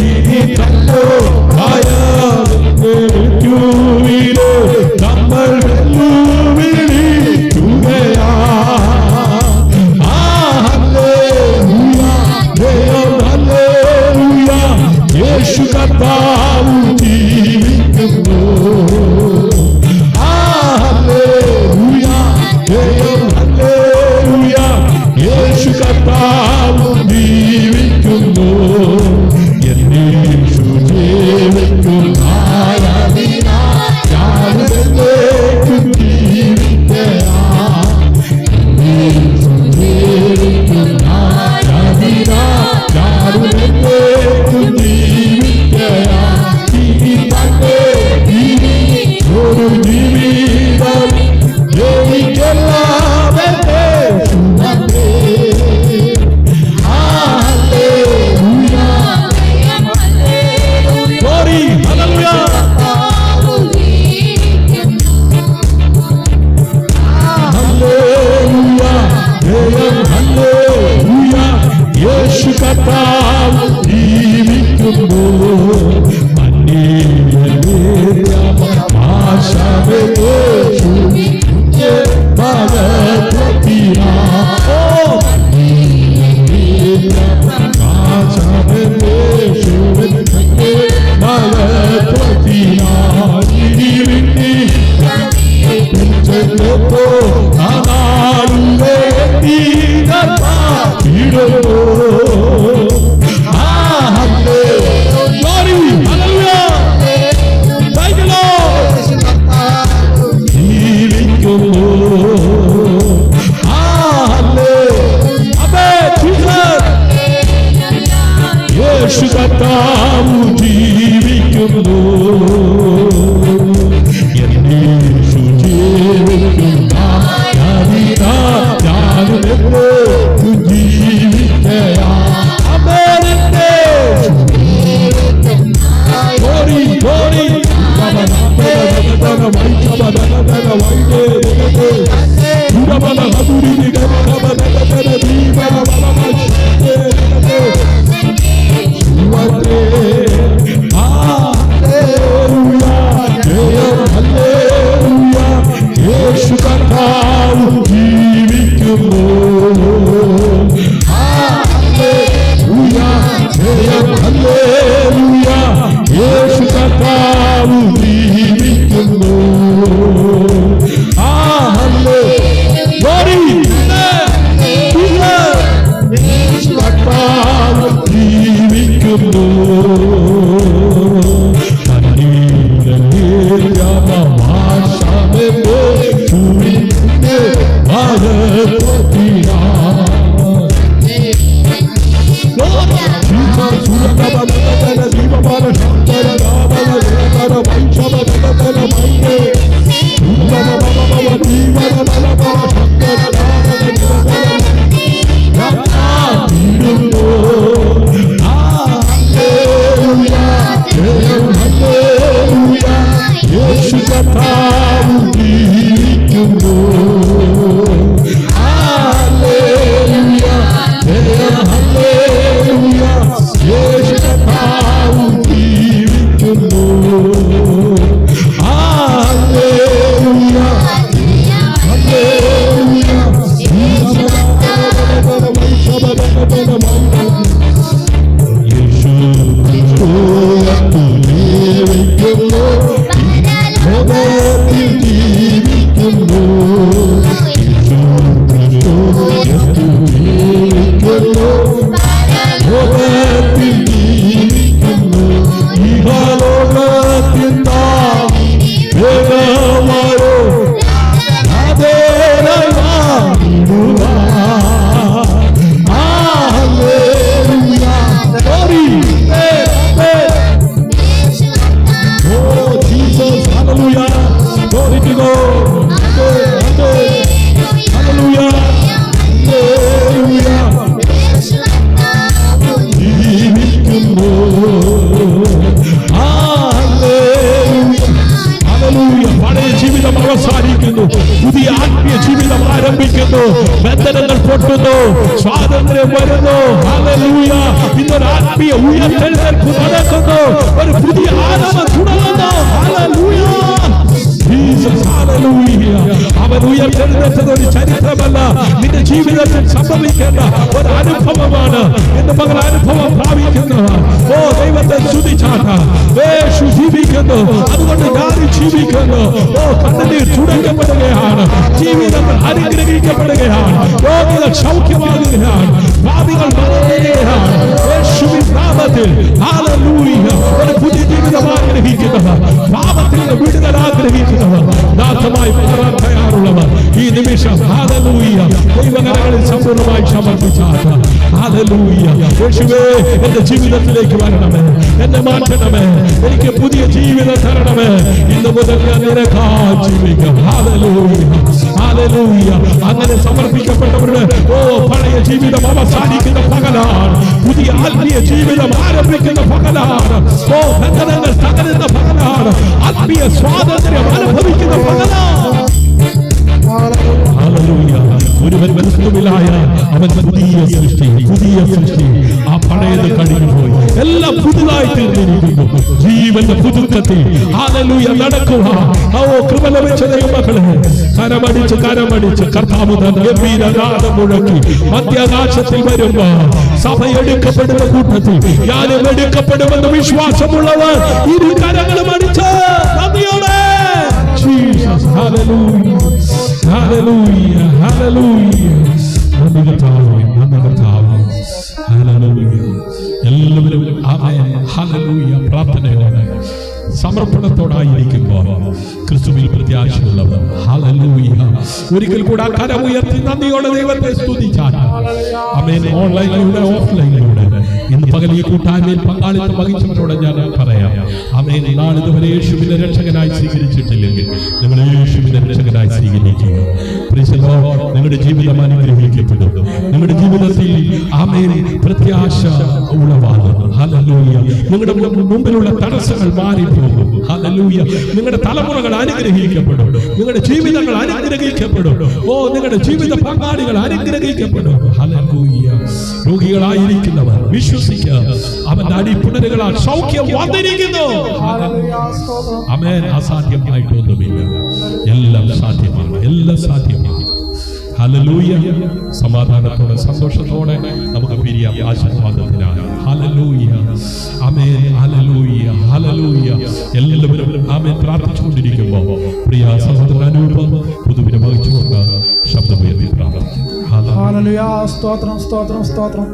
ഇനി തല്ലോ ഭയമൃത്യുവിലോ നമ്മൾ വെല്ലുവിളിക്കുകയാ യേശു കർത്താവ് ജീവിക്കുന്നു ഹല്ലേലൂയ ജയം ഹല്ലേലൂയ യേശു കർത്താവ് ജീവിക്കുന്നു എന്നെ യേശു ജീവിക്കുന്നു ആരാധന ഞാനെന്നേക്കും ജീവിക്കയാ എന്നെ യേശു ജീവിക്കുന്നു ആരാധന ഞാനെന്നേക്കും ജീവിക്കയാ ഇനി തന്നെ ഒരു ജീവിതം എനിക്കെല്ലാം യേശുവേ ഹല്ലേലൂയ glory hallelujah ഹല്ലേലൂയ ജയം ഹല്ലേലൂയ യേശു കർത്താവ് ജീവിക്കുന്നു യേശു കർത്താവ് ജീവിക്കുന്നു എന്നേശു ജീവിക്കുന്നു ജീവിക്കുന്നു. പുതിയ ആത്മീയ ജീവിതം ആരംഭിക്കുന്നു. ബന്ധനങ്ങൾ പൊട്ടുന്നു, സ്വാതന്ത്ര്യം വരുന്നു. ഹല്ലേലൂയ. ഇന്നൊരു ആത്മീയ ഉയർത്തെഴുന്നേൽപ്പ് നടക്കുന്നു. ഒരു പുതിയ ആരംഭം തുടങ്ങുന്നു. ഹല്ലേലൂയ. അവൻ ഉയർത്തെഴുന്നേറ്റത് ഒരു ചരിത്രമല്ല, നിന്റെ ജീവിതത്തിൽ സംഭവിക്കേണ്ട ഒരു അനുഭവമാണ്. എന്റെ മകൾ അനുഭവം പ്രാപിക്കുന്നവർ ഓ ദൈവത്തെ സ്തുതിച്ചാട്ട. യേശു ജീവിക്കുന്നു, അതുകൊണ്ട് ഞാൻ ജീവിക്കുന്നു. ഓ കണ്ണുനീർ തുടങ്ങപ്പെടുകയാണ്, ജീവിതങ്ങൾ അനുഗ്രഹിക്കപ്പെടുകയാണ്, രോഗികൾ സൗഖ്യമാകുകയാണ്, പാപികൾ മറന്നുകയാണ്. യേശുവിൻ നാമത്തിൽ ഹല്ലേലൂയ. ഒരു പുതിയ ജീവിതം ആഗ്രഹിക്കുന്നവർ, പാപത്തിൽ നിന്ന് വിടുതൽ ആഗ്രഹിക്കുന്നവർ, ദാസമായി മാറാൻ തയ്യാറുള്ളവർ ഈ നിമിഷം ഹല്ലേലൂയ ദൈവകരങ്ങളിൽ സമ്പൂർണ്ണമായി സമർപ്പിച്ചാട്ട. ഹല്ലേലൂയ. യേശുവേ, എന്റെ ജീവിതത്തിലേക്ക് വരണമേ, എന്നെ മാറ്റണമേ, എനിക്ക് പുതിയ ജീവിതം തരണമേ. ഇന്ന് മുതൽ ഞാൻ നിനക്കായി ജീവിക്കാം. ഹല്ലേലൂയ. ഹല്ലേലൂയ. അങ്ങനെ സമർപ്പിക്കപ്പെട്ടവരുടെ ഓ പഴയ ജീവിതം അവസാനിക്കുന്ന പകലാണ്, പുതിയ ആത്മീയ ജീവിതം ആരംഭിക്കുന്ന പകലാണ്. ഓ ബന്ധനങ്ങൾ തകരുന്ന പകലാണ്, ആത്മീയ സ്വാതന്ത്ര്യം അനുഭവിക്കുന്ന പകലാണ്. ഹല്ലേലൂയ. ഒരുവൻ ക്രിസ്തുവിലായ അവൻ പുതിയ സൃഷ്ടി, പുതിയ സൃഷ്ടി. ആ പഴയത് കഴിഞ്ഞുപോയി, എല്ലാം പുതുതായി തീർന്നിരിക്കുന്നു. ജീവന്റെ പുതുക്കത്തിൽ ഹല്ലേലൂയ നടക്കുക. ഓ കൃപ ലഭിച്ച ദൈവമക്കളെ, കരമടിച്ച് കരമടിച്ച് കർത്താവ് തൻ ഗംഭീരനാദം മുഴക്കി മധ്യാകാശത്തിൽ വരുമ്പോ സഭ എടുക്കപ്പെടുന്ന കൂട്ടത്തിൽ ഞാനും എടുക്കപ്പെടുമെന്ന് വിശ്വാസമുള്ളവർ ഇരു കരങ്ങളും അടിച്ച് നന്ദിയോടെ ജീസസ്. ഹല്ലേലൂയ. ഹല്ലേലൂയ. ഹല്ലേലൂയ. നന്ദി കർത്താവേ, നന്ദി കർത്താവേ. ഹല്ലേലൂയ. എല്ലാവരും ആമേൻ. ഹല്ലേലൂയ. പ്രാർത്ഥനയോടെ സമർപ്പണത്തോടായിരിക്കുമ്പോൾ ക്രിസ്തുവിൽ പ്രത്യാശയുള്ളവർ ഹല്ലേലൂയ ഒരിക്കൽ കൂടെ കരമുയർത്തി നന്ദിയോടെ ദൈവത്തെ സ്തുതിച്ചാൽ ആമേൻ. ഓൺലൈനിലൂടെ ഓഫ്ലൈനിലൂടെ ഇന്ന് പകൽ ഈ കൂട്ടായ്മയിൽ പങ്കാളിത്തം വഹിച്ചവരോട് ഞാൻ പറയാം ആമേൻ. നാളിതുവരെ യേശുവിനെ രക്ഷകനായി സ്വീകരിച്ചിട്ടില്ലെങ്കിൽ നിങ്ങൾ യേശുവിനെ രക്ഷകനായി സ്വീകരിക്കുക. Price the Lord. നിങ്ങളുടെ ജീവിതം അനുഗ്രഹിക്കപ്പെടും. നിങ്ങളുടെ ജീവിതത്തിൽ ആമേൻ പ്രത്യാശ ഉളവാകും. ഹല്ലേലൂയ. നിങ്ങളുടെ മുമ്പിലുള്ള തടസ്സങ്ങൾ മാറിപ്പോകും. ഹല്ലേലൂയ. നിങ്ങളുടെ തലമുറകൾ അനുഗ്രഹിക്കപ്പെടും. നിങ്ങളുടെ ജീവിതങ്ങൾ അനുഗ്രഹിക്കപ്പെടും. ഓ നിങ്ങളുടെ ജീവിത പങ്കാളികൾ അനുഗ്രഹിക്കപ്പെടും. ഹല്ലേലൂയ. രോഗികളായിരിക്കുന്നവർ വിശ്വസിക്കുക, അവന്റെ അടിപ്പിണരുകളാൽ സൗഖ്യം വന്നിരിക്കുന്നു. ആമേൻ. അസാധ്യമായിട്ടൊന്നുമില്ല, എല്ലാം സാധ്യമാണ്, എല്ലാം സാധ്യമാണ്. ഹല്ലേലൂയ. സമാധാനത്തോടെ സന്തോഷത്തോടെ നമുക്ക് പിരിയാം ആശീർവാദത്തിനായി. ഹല്ലേലൂയ. ആമേൻ. ഹല്ലേലൂയ. ഹല്ലേലൂയ. എല്ലാവരും ആമേൻ പ്രാർത്ഥിച്ചുകൊണ്ടിരിക്കുമ്പോൾ പ്രിയ സഹോദരൻ അനൂപ് പുതുവിനെ വഹിച്ചുകൊണ്ട് ശബ്ദമുയർത്തി പ്രാർത്ഥിക്കും. ഹല്ലേലൂയ. സ്തോത്രം, സ്തോത്രം, സ്തോത്രം.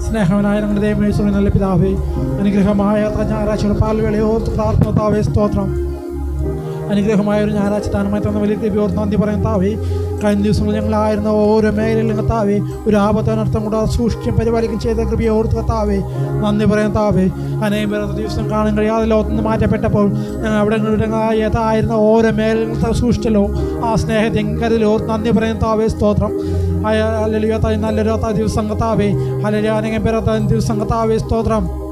സ്നേഹവനായ ഞങ്ങളുടെ ദൈവമേ നല്ല പിതാവേ, അനുഗ്രഹമായ ഞായറാഴ്ചയുടെ പാൽവേളയെ ഓർത്ത് പ്രാർത്ഥനത്താവേ സ്തോത്രം. അനുഗ്രഹമായ ഒരു ഞായറാഴ്ച താനുമായി തന്ന വലിയ കൃപ ഓർത്ത് നന്ദി പറയാൻ താവേ. കഴിഞ്ഞ ദിവസങ്ങളിൽ ഞങ്ങളായിരുന്ന ഓരോ മേഖലയിലും കത്താവേ ഒരു ആപത്തനർത്ഥം കൂടാതെ സൂക്ഷിച്ചും പരിപാലിക്കും ചെയ്ത കൃപയെ ഓർത്ത് കത്താവേ നന്ദി പറയാൻ താവേ. അനേകം പേർ ദിവസം കാണാൻ കഴിയാതെ ലോകത്തുനിന്ന് മാറ്റപ്പെട്ടപ്പോൾ ഞങ്ങൾ അവിടെ ഞങ്ങളായിരുന്ന ഓരോ മേഖലകൾ സൂക്ഷിച്ചല്ലോ. ആ സ്നേഹത്തെ കരുതൽ ഓർത്ത് നന്ദി പറയാൻ താവേ സ്തോത്രം. ഹല്ലേലൂയ. നല്ലൊരു ദിവസം കത്താവേ. ഹല്ലേലൂയ. അനേകം പേർ ദിവസം കത്താവേ സ്തോത്രം.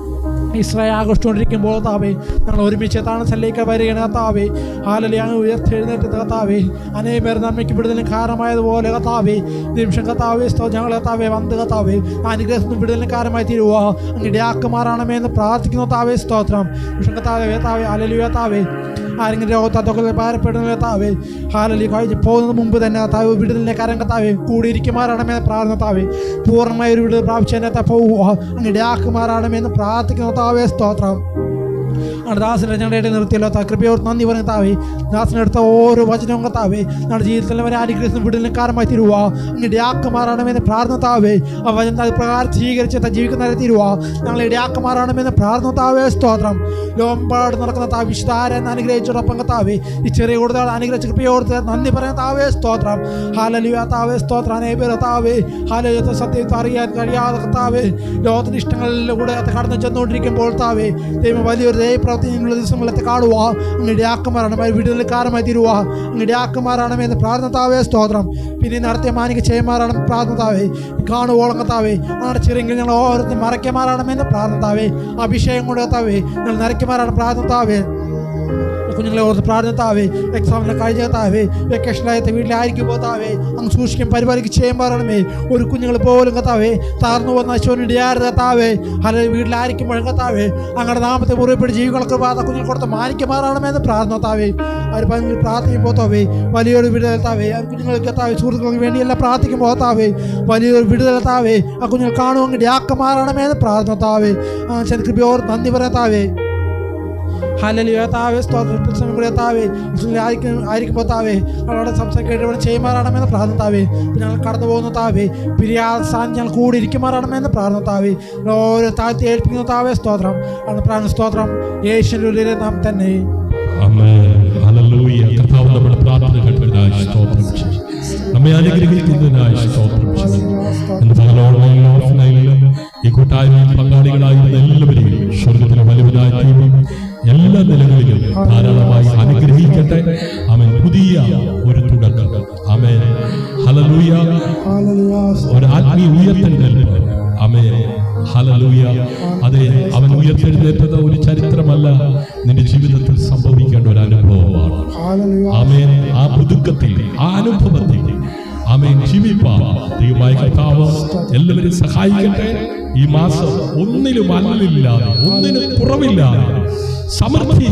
ഇസ്രായേൽ ആഘോഷിച്ചുകൊണ്ടിരിക്കുമ്പോൾ താവേ ഞങ്ങൾ ഒരുമിച്ച് താണസല്ലേക്ക് വരികയാണ് കത്താവേ. ഹല്ലേലൂയ. അങ്ങ് ഉയർത്തെഴുന്നേറ്റ് കത്താവേ അനേകം പേർ നമ്മയ്ക്ക് വിടുതലിന് കാരണമായതുപോലെ കത്താവേ നിമിഷം കത്താവേ ഞങ്ങൾ കത്താവേ വന്ന് കത്താവേ അനുഗ്രഹത്തിന് വിടുതലിന് കാരണമായി തീരുവാ അങ്ങ് ഇടയാക്കുമാറാണമേ എന്ന് പ്രാർത്ഥിക്കുന്നു താവേ സ്തോത്രം. നിമിഷം കത്താവേ താവേ ഹല്ലേലൂയ താവേ ആരെങ്കിലും രോഗത്തൊക്കെ ഭാരപ്പെടുന്ന താവേ ഹല്ലേലൂയ കഴിഞ്ഞ് പോകുന്നതിന് മുമ്പ് തന്നെ കത്താവേ വിടുതലിനെ കാര്യം കത്താവേ കൂടിയിരിക്കുമാറാണമേ പ്രാർത്ഥന താവേ പൂർണ്ണമായ ഒരു വിടുതൽ പ്രാപിച്ചതിനകത്ത് പോവുക അങ്ങ് ഇടയാക്കുമാറാണമേ എന്ന് പ്രാർത്ഥിക്കുന്നു താവേ സ്തോത്രം. ഞങ്ങളുടെ ദാസിനെ ഞങ്ങളുടെ ഇടയിൽ നിർത്തിയല്ലോ കൃപയോർത്ത് നന്ദി പറഞ്ഞ താവേ. ദാസിനെടുത്ത ഓരോ വചനവും കത്താവേ ഞങ്ങളുടെ ജീവിതത്തിൽ അവരെ അനുഗ്രഹിക്കുന്ന വിടുതലിന് കാരണമായി തീരുവാ അങ്ങ് ഇടയാക്കുമാറാണമെന്ന് പ്രാർത്ഥന താവേ. ആ വചനം അത് പ്രകാരം സ്വീകരിച്ച് ജീവിക്കുന്ന തീരുവാ ഞങ്ങൾ ഇടയാക്കുമാറാണമെന്ന് പ്രാർത്ഥന താവേ സ്തോത്രം. ലോമ്പാട് നടക്കുന്ന താ വിശുദ്ധാരെന്ന് അനുഗ്രഹിച്ചോടൊപ്പം കത്താവേ ഈ ചെറിയ കൂടുതൽ അനുഗ്രഹിച്ച കൃപയോർത്ത് നന്ദി പറയുന്ന താവേ സ്തോത്രം. ഹല്ലേലൂയ താവേ സ്തോത്രം. അനേകം താവേ ഹല്ലേലൂയ സത്യത്തെ അറിയാൻ കഴിയാതെ കത്താവേ ലോകത്തിന്റെ ഇഷ്ടങ്ങളിലൂടെ കടന്നു ചെന്നുകൊണ്ടിരിക്കുമ്പോൾ താവേ ദൈവം വലിയൊരു പ്രവർത്തിയുള്ള ദിവസങ്ങളത്തെ കാണുക അങ്ങ് ഇടയാക്കുമാറാണ് വിടുതലിന് കാരണമായി തീരുക അങ്ങ് ഇടയാക്കുമാറാണെന്ന് പ്രാർത്ഥന താവേ സ്തോത്രം. പിന്നെ നടത്തിയ മാനിക ചെയ്യുമാറാണ് പ്രാർത്ഥന താവേ കാണുവോളം കത്താവേ അങ്ങനെ ചെറിയെങ്കിൽ ഞങ്ങൾ ഓരോരുത്തരും മറയ്ക്കുമാറാണെന്ന് പ്രാർത്ഥന താവേ അഭിഷേകം കൊണ്ട് കത്താവേ ഞങ്ങൾ നരയ്ക്കുമാറാണ് പ്രാർത്ഥന താവേ. കുഞ്ഞുങ്ങളെ ഓർത്ത് പ്രാർത്ഥനത്താവേ എക്സാമിനെ കഴിഞ്ഞതാവേ വെക്കേഷനായത്തെ വീട്ടിലായിരിക്കുമ്പോൾ താവേ അങ്ങ് സൂക്ഷിക്കും പരിപാലിക്ക് ചെയ്യുമ്പോഴാണമേ ഒരു കുഞ്ഞുങ്ങൾ പോലും കത്താവേ താർന്നു പോകുന്ന അശ്വനിടയാറ് കത്താവേ അല്ലെങ്കിൽ വീട്ടിലായിരിക്കുമ്പോഴും കത്താവേ അങ്ങയുടെ നാമത്തെ മുറിപ്പെട്ട് ജീവികൾക്ക് കുഞ്ഞുങ്ങൾ കൊടുത്ത് മാനിക്കുമാറാണമെന്ന് പ്രാർത്ഥനത്താവേ അവർ പ്രാർത്ഥിക്കുമ്പോൾ താവേ വലിയൊരു വിടുതലത്താവേ ആ കുഞ്ഞുങ്ങൾക്ക് കത്താവേ സുഹൃത്തുക്കൾക്ക് വേണ്ടിയെല്ലാം പ്രാർത്ഥിക്കുമ്പോൾ താവേ വലിയൊരു വിടുതലത്താവേ ആ കുഞ്ഞുങ്ങൾ കാണുമെങ്കിൽ ഇടയാക്കുമാറാണമെന്ന് പ്രാർത്ഥനത്താവേ കൃപയോർ നന്ദി പറയത്താവേ. ഹല്ലേലൂയ താവേ സ്തോത്രം കൂടെ താവേ ആയിരിക്കുമ്പോൾ താവേ അവരോട് സംസാരിക്കേണ്ടി ചെയ്യുമാറാണമെന്ന് പ്രാർത്ഥന താവേ. ഞങ്ങൾ കടന്നു പോകുന്ന താവേ പിരിയാസാൻ ഞങ്ങൾ കൂടി ഇരിക്കുമാറാണമെന്ന് പ്രാർത്ഥന താവേ ഓരോ താഴ്ത്തി ഏൽപ്പിക്കുന്ന താവേ സ്തോത്രം ആണ് പ്രാർത്ഥന സ്തോത്രം യേശുവിന്റെ നാമം തന്നെ. ഹല്ലേലൂയ. കർത്താവ് നമ്മുടെ പ്രാർത്ഥന കേട്ടതിനായി സ്തോത്രം ചെയ്യും. നമ്മെ അനുഗ്രഹിക്കുന്നതിനായി സ്തോത്രം ചെയ്യും. ഈ കൂട്ടായ്മയിൽ പങ്കാളികളായിരുന്ന എല്ലാവരെയും സ്വർഗത്തിലെ വലുവനായ ദൈവം എല്ലാ നിലകളിലും ധാരാളമായി അനുഗ്രഹിക്കട്ടെ. ആമേൻ. പുതിയ ഒരു തുടക്കം. ആമേൻ. ഹല്ലേലൂയ. ഒരു ആത്മീയ ഉയർത്തെഴുന്നേൽപ്പ്. ആമേൻ. ഹല്ലേലൂയ. അതെ, അവൻ ഉയർത്തെഴുന്നേറ്റത് ഒരു ചരിത്രമല്ല, നിന്റെ ജീവിതത്തിൽ സംഭവിക്കേണ്ട ഒരു അനുഭവമാണ്. ആമേൻ. ആ പുതുക്കത്തിൽ ആ അനുഭവത്തിൽ ആമേൻ ജീവിപ്പാൻ ദൈവമായ കർത്താവ് എല്ലാവരും സഹായിക്കട്ടെ. ഈ മാസം ഒന്നിലും അല്ലില്ലാതെ ഒന്നിനും കുറവില്ലാതെ സമൃദ്ധി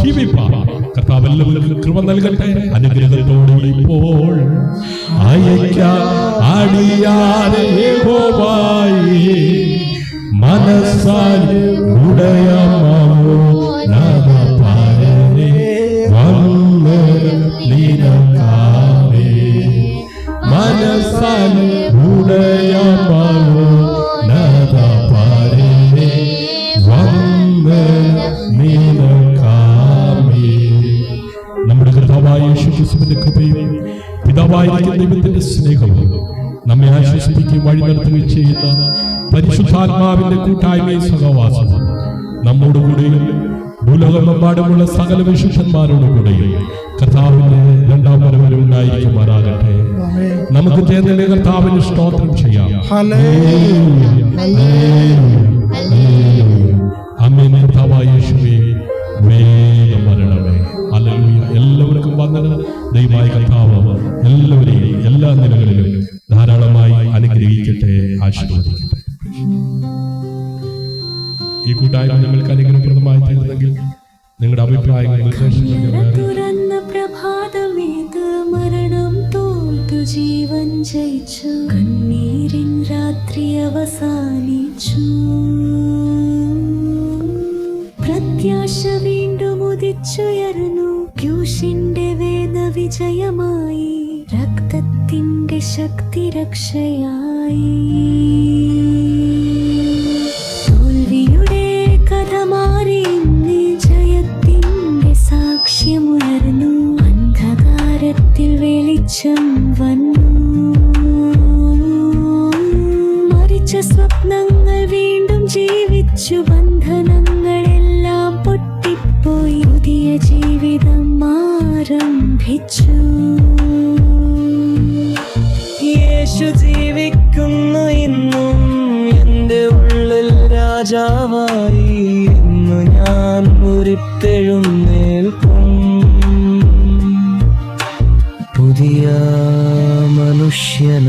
ജീവിപ്പാൻ കർത്താവ് എല്ലാവർക്കും കൃപ നൽകട്ടെ. അനുഗ്രഹത്തോടെ ഇപ്പോൾ അടിയാതെ യഹോവയെ മനസ്സാൽ ഉടയമാവോ നമപാരേ വന്നു നിനക്കാവേ മനസ്സാൽ ഉടയമാവോ നമപാരേ വന്നു നിനക്കാവേ. നമ്മുടെ കർത്താവായ യേശുക്രിസ്തുവിന്റെ കൃപയും പിതാവായിരിക്കുന്ന ദൈവത്തിന്റെ സ്നേഹവും നമ്മെ ആശ്വസിപ്പിക്കുകയും വഴി നടത്തുകയും ചെയ്യുന്ന പരിശുദ്ധാത്മാവിന്റെ കൂട്ടായ്മയും സഹവാസവും നമ്മോടുകൂടെയും ഭൂലോകമെമ്പാടുമുള്ള സകല വിശുദ്ധന്മാരോടുകൂടെയും കർത്താവിന്റെ രണ്ടാം വരവിൽ ഉണ്ടായിരിക്കുമാറാകട്ടെ. നമുക്ക് ചേർന്ന് കർത്താവിന് സ്തോത്രം ചെയ്യാം. ആമേൻ. കർത്താവായ യേശുവേ വേഗം വരണമേ. ഹല്ലേലൂയ. എല്ലാവർക്കും വന്ദനം. ദൈവമായ കർത്താവ് എല്ലാവരെയും എല്ലാ നിലകളിലും ധാരാളമായി അനുഗ്രഹിക്കട്ടെ, ആശീർവദിക്കട്ടെ. ഈ കൂട്ടായ്മ നിങ്ങൾക്ക് അനുഗ്രഹപ്രദമായി തീർന്നെങ്കിൽ നിങ്ങളുടെ അഭിപ്രായങ്ങൾ തുറന്ന പ്രഭാതമേത് മരണം തോറ്റു ജീവൻ ജയിച്ചു കണ്ണീരിൻ രാത്രി അവസാനിച്ചു പ്രത്യാശ വീണ്ടും ഉദിച്ചുയർന്നു ക്രൂശിന്റെ വേദ വിജയമായി രക്തത്തിന്റെ ശക്തി രക്ഷയായി വെളിച്ചം വന്നു. മരിച്ച സ്വപ്നങ്ങൾ വീണ്ടും ജീവിച്ചു, ബന്ധനങ്ങളെല്ലാം പൊട്ടിപ്പോയി, പുതിയ ജീവിതം ആരംഭിച്ചു. യേശു ജീവിക്കുന്നു ഇന്നും എൻ്റെ ഉള്ളിൽ രാജാവായി. ഇന്നു ഞാൻ ഉയർത്തെഴുന്നേൽക്കും പുതിയ മനുഷ്യനായി.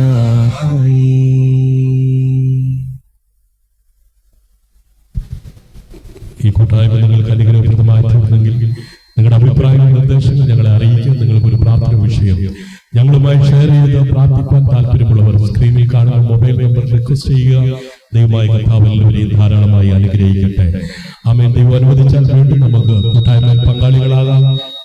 ഈ കൂട്ടായ്മ നിങ്ങൾക്ക് അനുഗ്രഹപ്രദമായി തീർന്നെങ്കിൽ നിങ്ങളുടെ അഭിപ്രായങ്ങൾ നിർദ്ദേശങ്ങൾ ഞങ്ങളെ അറിയിക്കുക. നിങ്ങൾക്കൊരു പ്രാർത്ഥന വിഷയം ഞങ്ങളുമായി ഷെയർ ചെയ്ത് പ്രാർത്ഥിക്കാൻ താല്പര്യമുള്ളവർ സ്ക്രീനിൽ കാണുന്ന മൊബൈൽ നമ്പർ റിക്വസ്റ്റ് ചെയ്യുക. ദൈവമായ കർത്താവ് എല്ലാവരെയും ധാരാളമായി അനുഗ്രഹിക്കട്ടെ. ആമേൻ. ദൈവം അനുവദിച്ചാൽ വീണ്ടും നമുക്ക് കൂട്ടായ്മയിൽ പങ്കാളികളാകാം.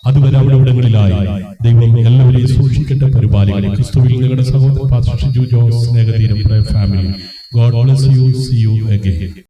അതുവരെ അവിടെവിടങ്ങളിലായി ദൈവം എല്ലാവരെയും സൂക്ഷിക്കട്ടെ, പരിപാലിക്കട്ടെ. ക്രിസ്തുവിൽ നിങ്ങളുടെ സഹോദരൻ pastor Shiju Jose, Snehatheeram prayer family. God bless you. See you again.